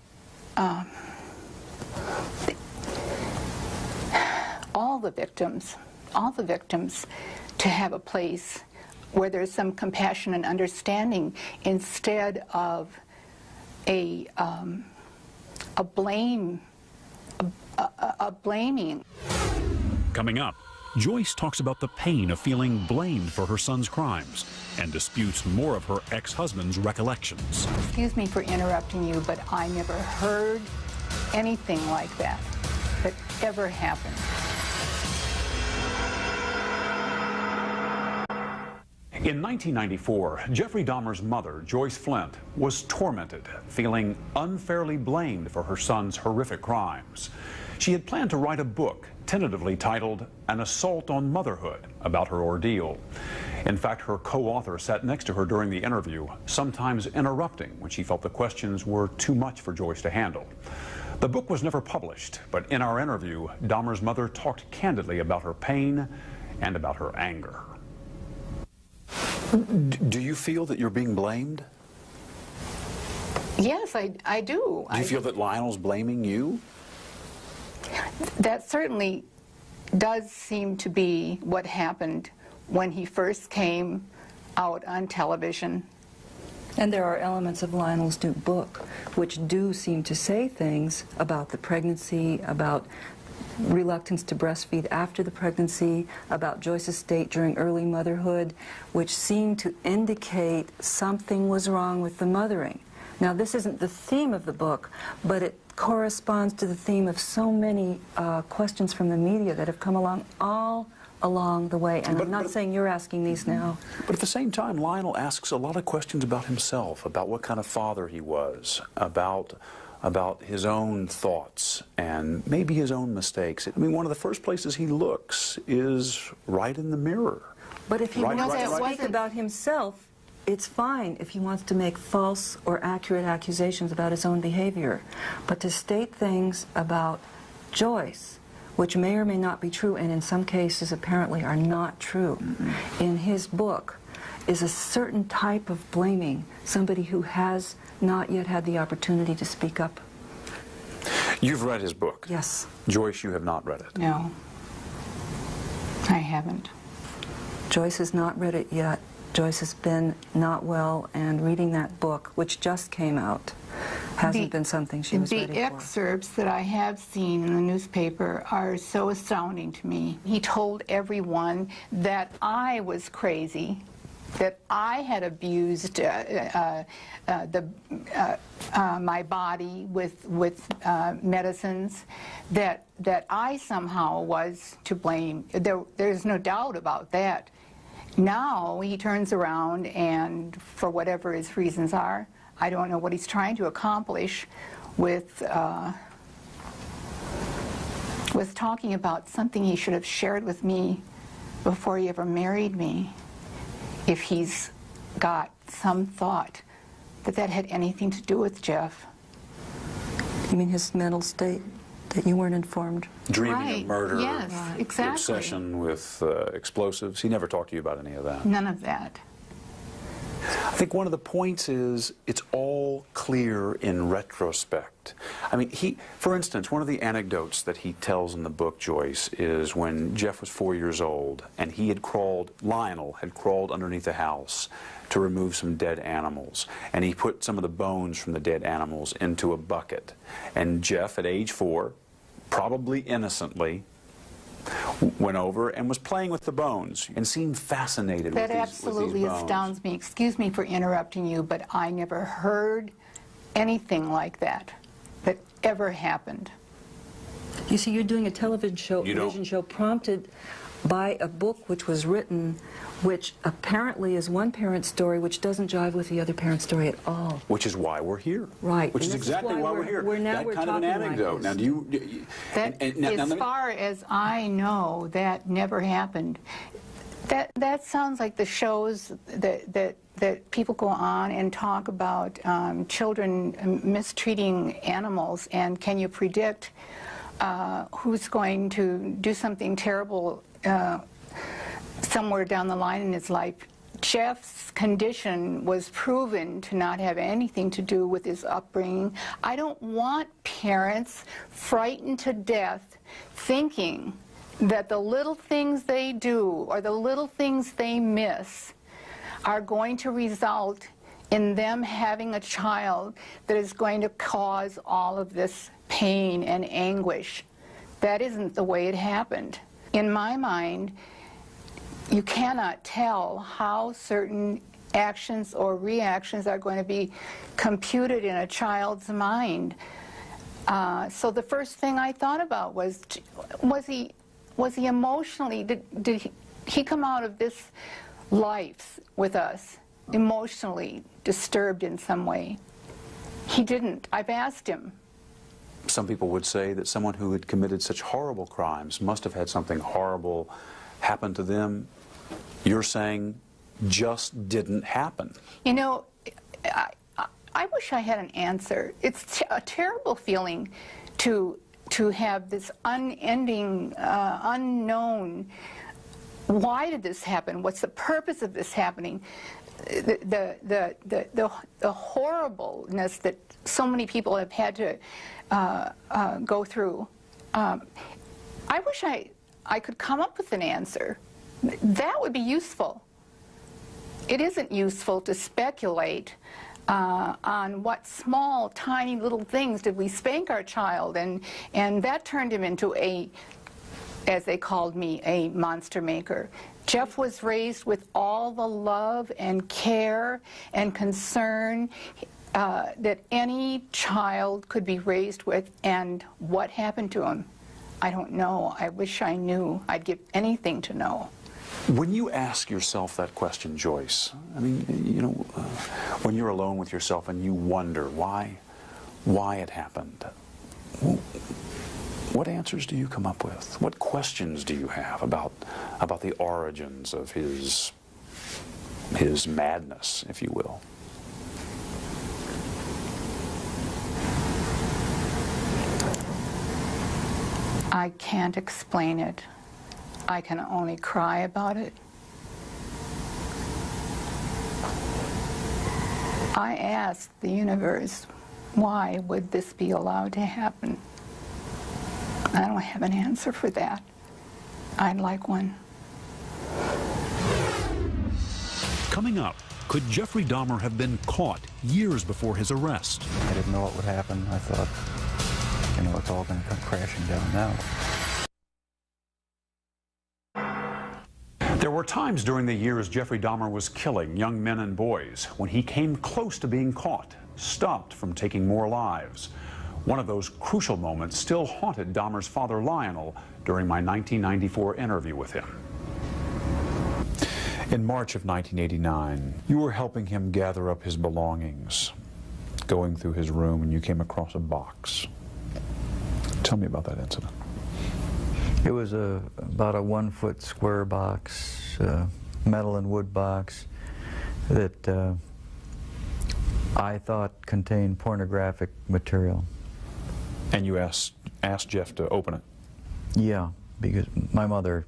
all the victims to have a place where there's some compassion and understanding instead of a blaming. Coming up, Joyce talks about the pain of feeling blamed for her son's crimes and disputes more of her ex-husband's recollections. Excuse me for interrupting you, but I never heard anything like that ever happened. In 1994, Jeffrey Dahmer's mother, Joyce Flint, was tormented, feeling unfairly blamed for her son's horrific crimes. She had planned to write a book, tentatively titled An Assault on Motherhood, about her ordeal. In fact, her co-author sat next to her during the interview, sometimes interrupting when she felt the questions were too much for Joyce to handle. The book was never published, but in our interview, Dahmer's mother talked candidly about her pain and about her anger. Do you feel that you're being blamed? Yes, I do. Do you feel that Lionel's blaming you? That certainly does seem to be what happened when he first came out on television. And there are elements of Lionel's new book which do seem to say things about the pregnancy, about reluctance to breastfeed after the pregnancy, about Joyce's state during early motherhood, which seem to indicate something was wrong with the mothering. Now, this isn't the theme of the book, but it corresponds to the theme of so many questions from the media that have come along all along the way. And I'm not saying you're asking these now. But at the same time, Lionel asks a lot of questions about himself, about what kind of father he was, about his own thoughts and maybe his own mistakes. I mean, one of the first places he looks is right in the mirror. But if he wants to speak about himself, it's fine if he wants to make false or accurate accusations about his own behavior. But to state things about Joyce, which may or may not be true, and in some cases apparently are not true, in his book, is a certain type of blaming somebody who has not yet had the opportunity to speak up. You've read his book? Yes. Joyce, you have not read it? No, I haven't. Joyce has not read it yet. Joyce has been not well, and reading that book, which just came out, hasn't been something she was ready for. The excerpts that I have seen in the newspaper are so astounding to me. He told everyone that I was crazy, that I had abused my body with medicines, that I somehow was to blame. There's no doubt about that. Now he turns around and, for whatever his reasons are, I don't know what he's trying to accomplish with talking about something he should have shared with me before he ever married me. If he's got some thought that that had anything to do with Jeff. You mean his mental state, that you weren't informed? Dreaming of murder, yes, exactly. obsession with explosives. He never talked to you about any of that? None of that. I think one of the points is it's all clear in retrospect. I mean, for instance, one of the anecdotes that he tells in the book, Joyce, is when Jeff was 4 years old and he had Lionel had crawled underneath a house to remove some dead animals. And he put some of the bones from the dead animals into a bucket. And Jeff, at age 4, probably innocently, went over and was playing with the bones and seemed fascinated with these bones. That absolutely astounds me. Excuse me for interrupting you, but I never heard anything like that ever happened. You see, you're doing a television show prompted by a book which was written, which apparently is one parent's story which doesn't jive with the other parent's story at all. Which is why we're here. Right. Which is exactly why we're here. That kind of an anecdote. Now, as far as I know, that never happened. That sounds like the shows that people go on and talk about children mistreating animals, and can you predict who's going to do something terrible somewhere down the line in his life. Jeff's condition was proven to not have anything to do with his upbringing. I don't want parents frightened to death thinking that the little things they do or the little things they miss are going to result in them having a child that is going to cause all of this pain and anguish. That isn't the way it happened. In my mind, you cannot tell how certain actions or reactions are going to be computed in a child's mind. So the first thing I thought about was he emotionally, did he come out of this life with us emotionally disturbed in some way? He didn't. I've asked him. Some people would say that someone who had committed such horrible crimes must have had something horrible happen to them. You're saying just didn't happen. You know, I wish I had an answer. It's a terrible feeling to have this unending, unknown, why did this happen? What's the purpose of this happening? The horribleness that so many people have had to go through. I wish I could come up with an answer. That would be useful. It isn't useful to speculate on what small, tiny little things did we spank our child, and that turned him into a, as they called me, a monster maker. Jeff was raised with all the love and care and concern that any child could be raised with, and what happened to him, I don't know. I wish I knew. I'd give anything to know. When you ask yourself that question, Joyce, I mean, you know, when you're alone with yourself and you wonder why it happened, what answers do you come up with? What questions do you have about the origins of his madness, if you will? I can't explain it. I can only cry about it. I asked the universe, why would this be allowed to happen? I don't have an answer for that. I'd like one. Coming up, could Jeffrey Dahmer have been caught years before his arrest? I didn't know what would happen. I thought, you know, it's all going to come crashing down now. There were times during the years Jeffrey Dahmer was killing young men and boys when he came close to being caught, stopped from taking more lives. One of those crucial moments still haunted Dahmer's father, Lionel, during my 1994 interview with him. In March of 1989, you were helping him gather up his belongings, going through his room, and you came across a box. Tell me about that incident. It was about a 1-foot square box, metal and wood box, that I thought contained pornographic material. And you asked Jeff to open it? Yeah, because my mother,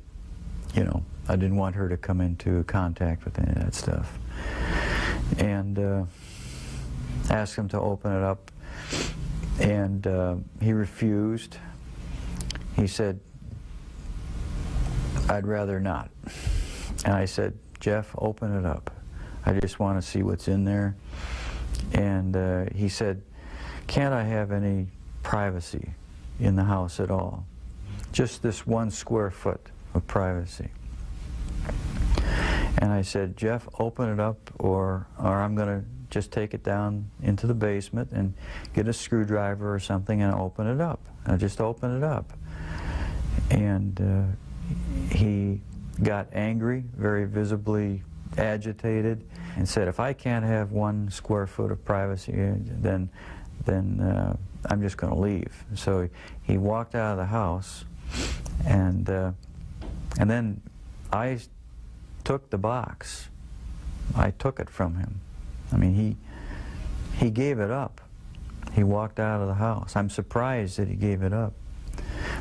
you know, I didn't want her to come into contact with any of that stuff. And asked him to open it up, and he refused. He said, I'd rather not. And I said, Jeff, open it up. I just want to see what's in there. And he said, can't I have any privacy in the house at all? Just this 1 square foot of privacy. And I said, Jeff, open it up, or I'm going to just take it down into the basement and get a screwdriver or something and open it up. And just open it up. And he got angry, very visibly agitated, and said, if I can't have 1 square foot of privacy, then I'm just going to leave. So he walked out of the house, and then I took the box. I took it from him. I mean, he gave it up. He walked out of the house. I'm surprised that he gave it up.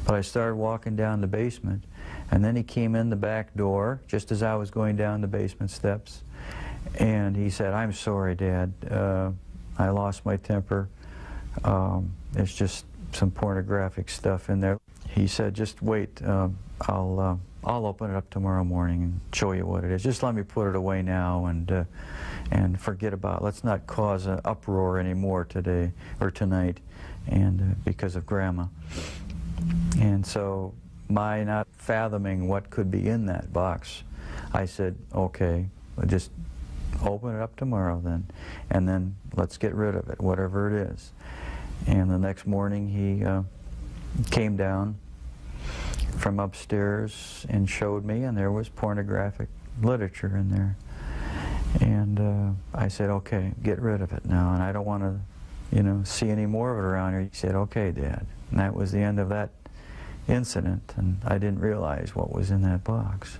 But I started walking down the basement, and then he came in the back door just as I was going down the basement steps, and he said, I'm sorry, Dad. I lost my temper. There's just some pornographic stuff in there. He said, just wait. I'll open it up tomorrow morning and show you what it is. Just let me put it away now and forget about it. Let's not cause an uproar anymore today or tonight, and because of Grandma. And so, my not fathoming what could be in that box, I said, okay, we'll just open it up tomorrow then, and then let's get rid of it, whatever it is. And the next morning he came down from upstairs and showed me, and there was pornographic literature in there. And I said, okay, get rid of it now, and I don't want to, you know, see any more of it around here. He said, okay, Dad. And that was the end of that incident, and I didn't realize what was in that box.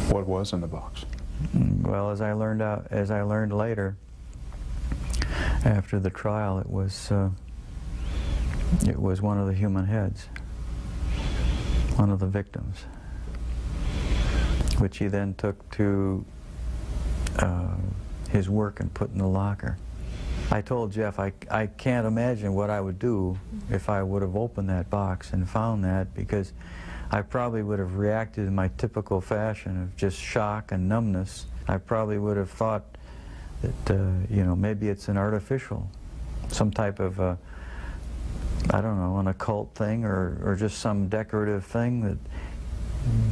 What was in the box? Well, as I learned later, after the trial, it was one of the human heads, one of the victims, which he then took to his work and put in the locker. I told Jeff I can't imagine what I would do if I would have opened that box and found that, because I probably would have reacted in my typical fashion of just shock and numbness. I probably would have thought that, you know, maybe it's an artificial, some type of, I don't know, an occult thing, or just some decorative thing, that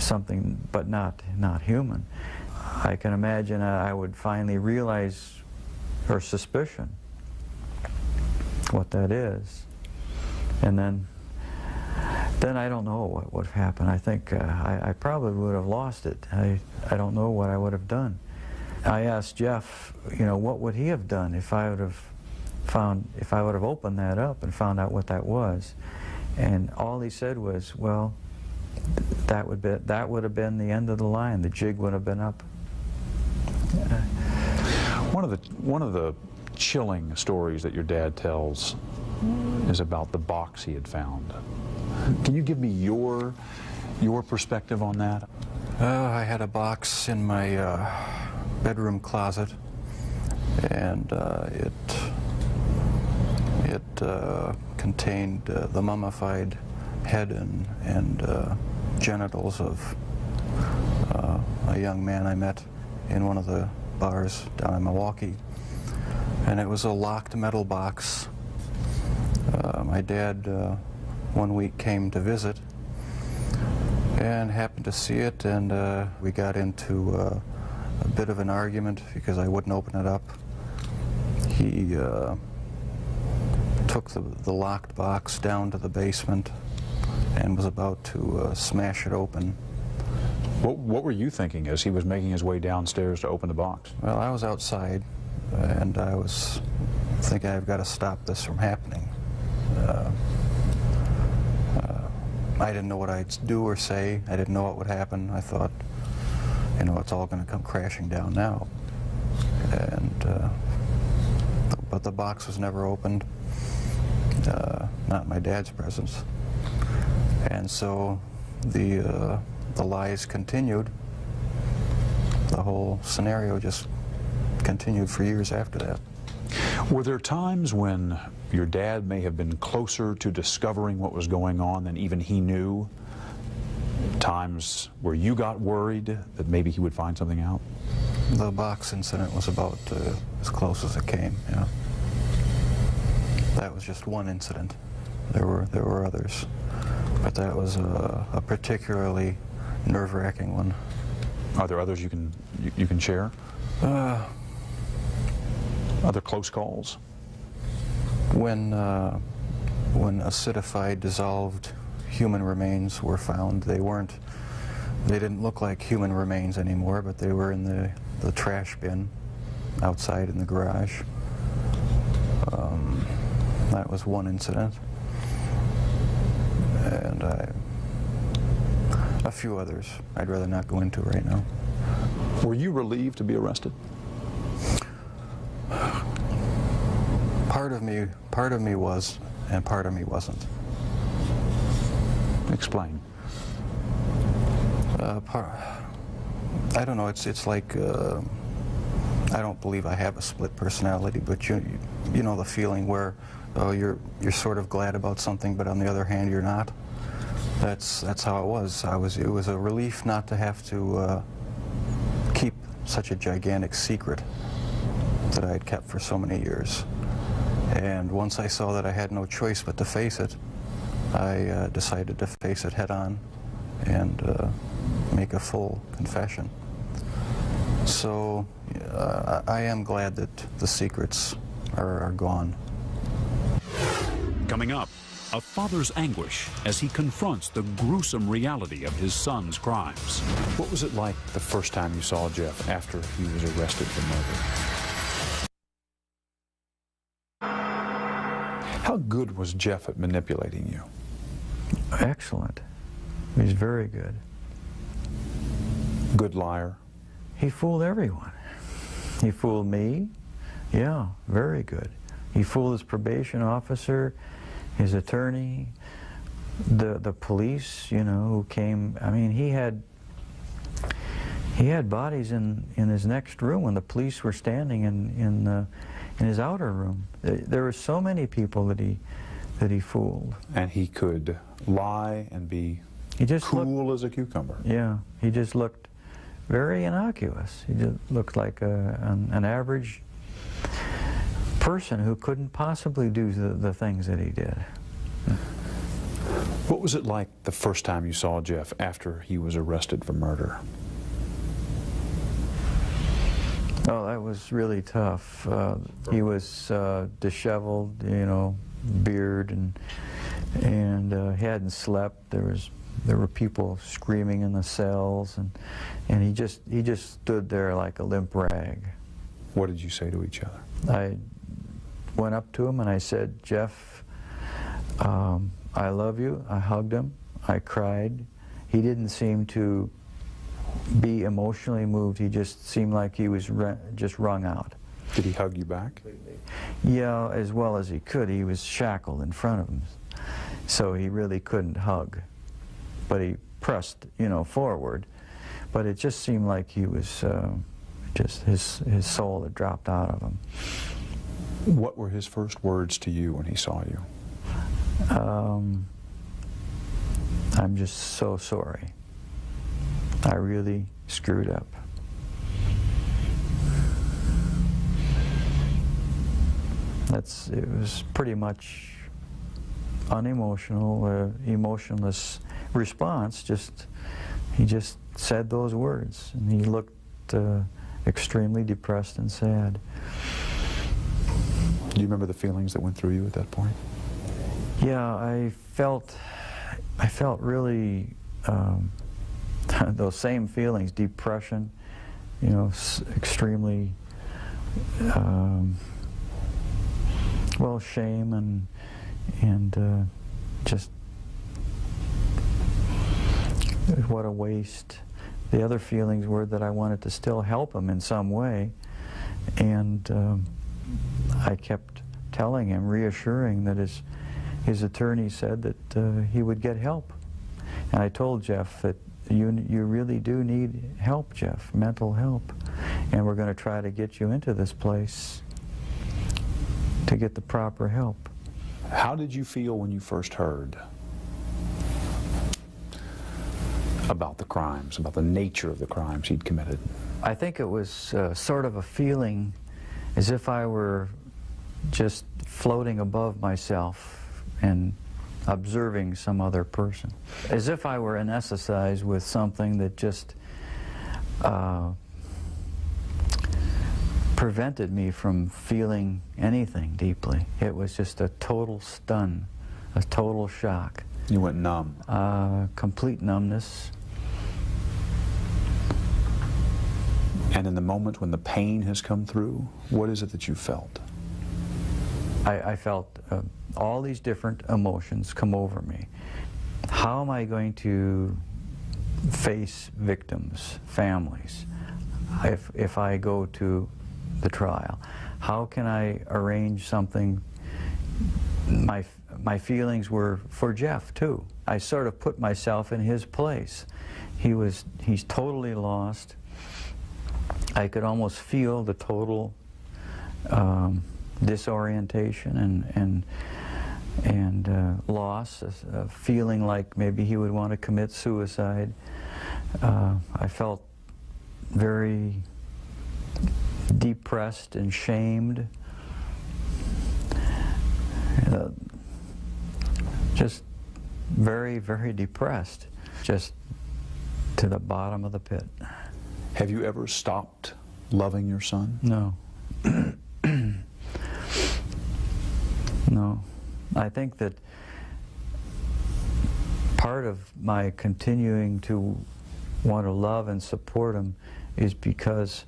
something, but not human. I can imagine I would finally realize, or suspicion, what that is. And then I don't know what would happen. I think I probably would have lost it. I don't know what I would have done. I asked Jeff, you know, what would he have done if I would have opened that up and found out what that was. And all he said was, well, that would have been the end of the line. The jig would have been up. One of the chilling stories that your dad tells is about the box he had found. Can you give me your perspective on that? I had a box in my bedroom closet, and it contained the mummified head and genitals of a young man I met in one of the bars down in Milwaukee. And it was a locked metal box. My dad one week came to visit and happened to see it, and we got into a bit of an argument because I wouldn't open it up. He took the locked box down to the basement and was about to smash it open. What were you thinking as he was making his way downstairs to open the box? Well, I was outside, and I was thinking, I've got to stop this from happening. I didn't know what I'd do or say. I didn't know what would happen. I thought, you know, it's all going to come crashing down now. And but the box was never opened, not in my dad's presence. And so the lies continued. The whole scenario just continued for years after that. Were there times when your dad may have been closer to discovering what was going on than even he knew? Times where you got worried that maybe he would find something out? The box incident was about as close as it came, yeah. That was just one incident. There were others, but that was a particularly nerve-wracking one. Are there others you can share? Other close calls? When acidified, dissolved human remains were found, they didn't look like human remains anymore, but they were in the trash bin outside in the garage. That was one incident. And a few others I'd rather not go into right now. Were you relieved to be arrested? Part of me was, and part of me wasn't. Explain. I don't know. It's like I don't believe I have a split personality, but you know the feeling where you're sort of glad about something, but on the other hand you're not. That's how it was. It was a relief not to have to keep such a gigantic secret that I had kept for so many years. And once I saw that I had no choice but to face it, I decided to face it head on and make a full confession. So I am glad that the secrets are gone. Coming up, a father's anguish as he confronts the gruesome reality of his son's crimes. What was it like the first time you saw Jeff after he was arrested for murder? How good was Jeff at manipulating you? Excellent. He's very good. Good liar? He fooled everyone. He fooled me. Yeah, very good. He fooled his probation officer, his attorney, the police, you know, who came. I mean, he had bodies in his next room when the police were standing in in his outer room. There were so many people that he fooled. And he could lie and be cool as a cucumber. Yeah, he just looked very innocuous. He just looked like an average person who couldn't possibly do the things that he did. What was it like the first time you saw Jeff after he was arrested for murder? Oh, that was really tough. He was disheveled, you know, beard, and he hadn't slept. There were people screaming in the cells, and he just stood there like a limp rag. What did you say to each other? I went up to him and I said, "Jeff, I love you." I hugged him. I cried. He didn't seem to be emotionally moved. He just seemed like he was just wrung out. Did he hug you back? Yeah, as well as he could. He was shackled in front of him, so he really couldn't hug. But he pressed, you know, forward. But it just seemed like he was just his soul had dropped out of him. What were his first words to you when he saw you? I'm just so sorry. I really screwed up. It was pretty much unemotional, emotionless response. He just said those words, and he looked extremely depressed and sad. Do you remember the feelings that went through you at that point? Yeah, I felt really those same feelings: depression, you know, extremely well, shame and just what a waste. The other feelings were that I wanted to still help him in some way, and I kept telling him, reassuring that his attorney said that he would get help. And I told Jeff that you really do need help, Jeff, mental help, and we're going to try to get you into this place to get the proper help. How did you feel when you first heard about the crimes, about the nature of the crimes he'd committed? I think it was sort of a feeling as if I were just floating above myself and observing some other person. As if I were anesthetized with something that just prevented me from feeling anything deeply. It was just a total stun, a total shock. You went numb? Complete numbness. And in the moment when the pain has come through, what is it that you felt? I felt all these different emotions come over me. How am I going to face victims, families, if I go to the trial? How can I arrange something? My feelings were for Jeff too. I sort of put myself in his place. He's totally lost. I could almost feel the total disorientation and loss, feeling like maybe he would want to commit suicide. I felt very depressed and shamed. Just very, very depressed, just to the bottom of the pit. Have you ever stopped loving your son? No. No. I think that part of my continuing to want to love and support him is because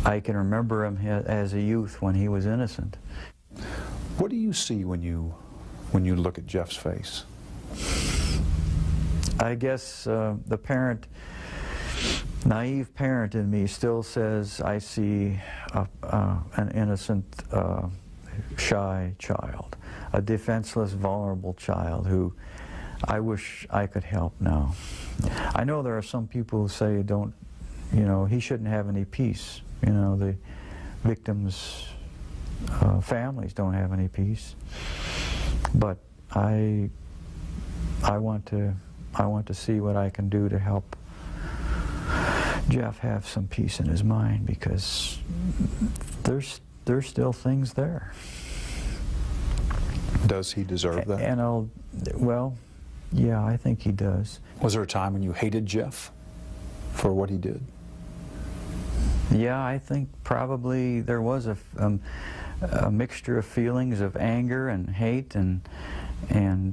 I can remember him as a youth when he was innocent. What do you see when you look at Jeff's face? I guess the parent, naive parent in me still says I see an innocent, shy child, a defenseless, vulnerable child who I wish I could help now. I know there are some people who say he shouldn't have any peace. You know, victims' families don't have any peace. But I want to see what I can do to help Jeff have some peace in his mind, because there's still things there. Does he deserve that? And well, yeah, I think he does. Was there a time when you hated Jeff for what he did? Yeah, I think probably there was a mixture of feelings of anger and hate and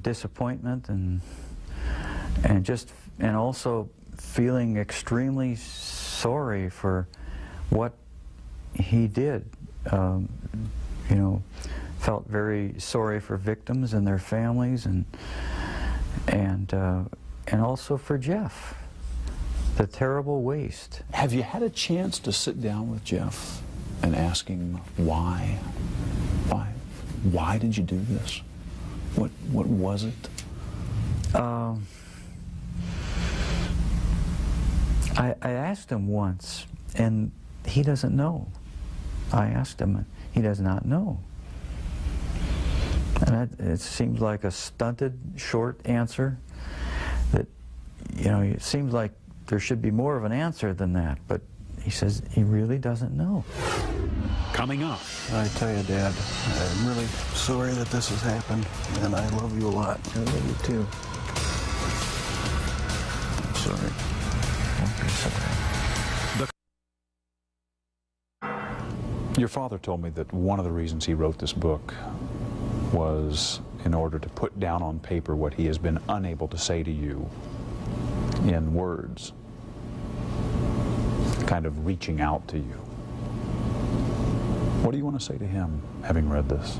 disappointment and also feeling extremely sorry for what he did. You know, felt very sorry for victims and their families, and also for Jeff, the terrible waste. Have you had a chance to sit down with Jeff and ask him why? Why did you do this? What was it? I asked him once, and he doesn't know. I asked him, and he does not know. And it seems like a stunted, short answer. That, you know, it seems like there should be more of an answer than that, but he says he really doesn't know. Coming up. I tell you, Dad, I'm really sorry that this has happened, and I love you a lot. I love you too. I'm sorry. Don't be sorry. Your father told me that one of the reasons he wrote this book was in order to put down on paper what he has been unable to say to you in words, kind of reaching out to you. What do you want to say to him, having read this?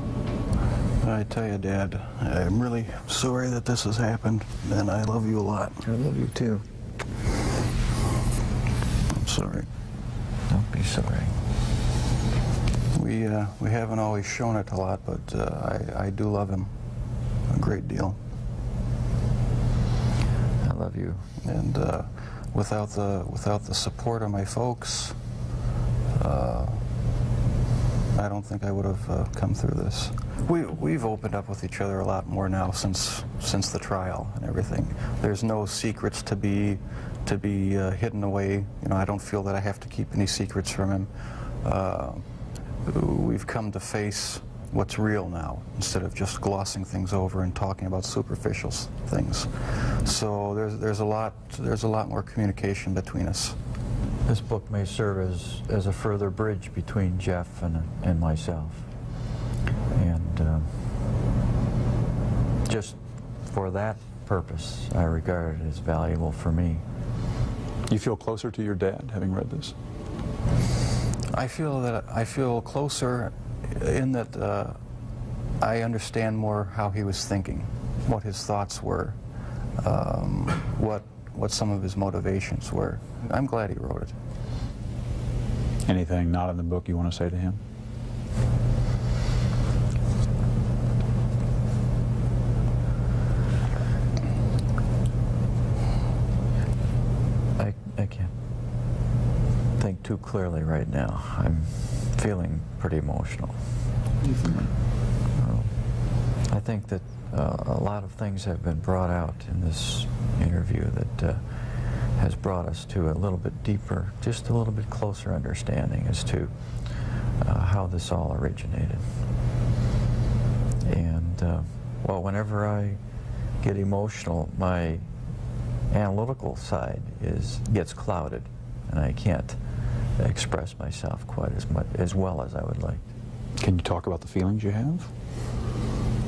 I tell you, Dad, I'm really sorry that this has happened, and I love you a lot. I love you too. I'm sorry. Don't be sorry. We haven't always shown it a lot, but I do love him a great deal. I love you. And without the support of my folks, I don't think I would have come through this. We've opened up with each other a lot more now since the trial and everything. There's no secrets to be hidden away. You know, I don't feel that I have to keep any secrets from him. We've come to face what's real now, instead of just glossing things over and talking about superficial things. So there's a lot more communication between us. This book may serve as a further bridge between Jeff and myself. And just for that purpose, I regard it as valuable for me. You feel closer to your dad, having read this? I feel closer in that I understand more how he was thinking, what his thoughts were, what some of his motivations were. I'm glad he wrote it. Anything not in the book you want to say to him? I can't think too clearly right now. I'm feeling pretty emotional. I think that a lot of things have been brought out in this interview that has brought us to a little bit deeper, just a little bit closer understanding as to how this all originated. And, well, whenever I get emotional, my analytical side gets clouded, and I can't express myself quite as well as I would like. Can you talk about the feelings you have?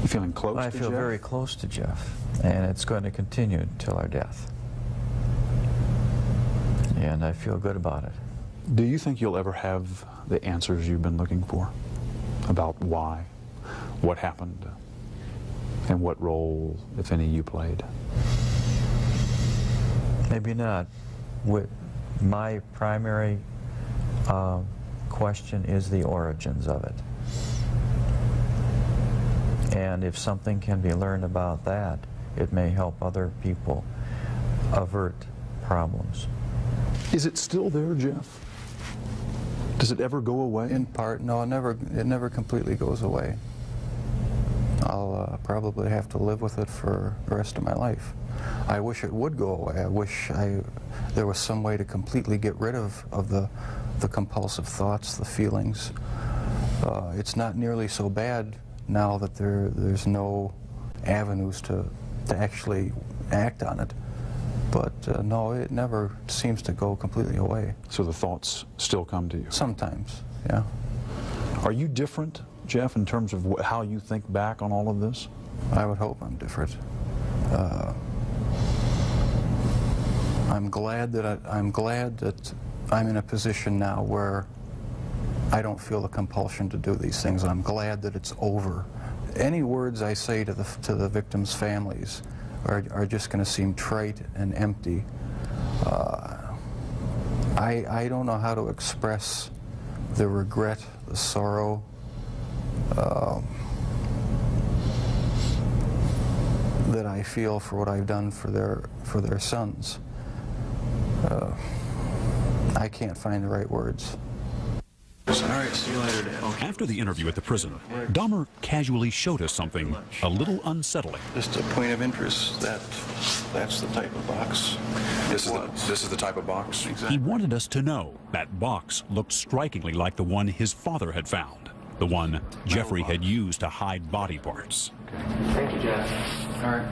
You feeling close to Jeff? I feel very close to Jeff, and it's going to continue until our death. And I feel good about it. Do you think you'll ever have the answers you've been looking for about why, what happened, and what role, if any, you played? Maybe not. My primary question is the origins of it. And if something can be learned about that, it may help other people avert problems. Is it still there, Jeff? Does it ever go away? In part, no, it never completely goes away. I'll probably have to live with it for the rest of my life. I wish it would go away. I wish there was some way to completely get rid of the compulsive thoughts, the feelings. It's not nearly so bad now that there's no avenues to actually act on it. But no, it never seems to go completely away. So the thoughts still come to you? Sometimes, yeah. Are you different, Jeff, in terms of how you think back on all of this? I would hope I'm different. I'm glad that I'm in a position now where I don't feel the compulsion to do these things. I'm glad that it's over. Any words I say to the victims' families are just going to seem trite and empty. I don't know how to express the regret, the sorrow, that I feel for what I've done for their sons. I can't find the right words. All right, see you later, Dad. Okay. After the interview at the prison, Dahmer casually showed us something a little unsettling. Just a point of interest, that's the type of box. This is the type of box? Exactly. He wanted us to know that box looked strikingly like the one his father had found, the one Jeffrey had used to hide body parts. Thank you, Jeff. All right.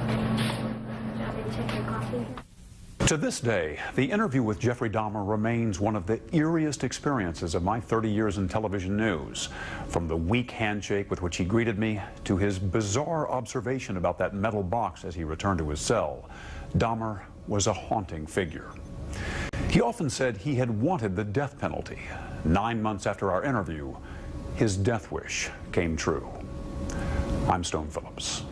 To this day, the interview with Jeffrey Dahmer remains one of the eeriest experiences of my 30 years in television news. From the weak handshake with which he greeted me to his bizarre observation about that metal box as he returned to his cell, Dahmer was a haunting figure. He often said he had wanted the death penalty. 9 months after our interview, his death wish came true. I'm Stone Phillips.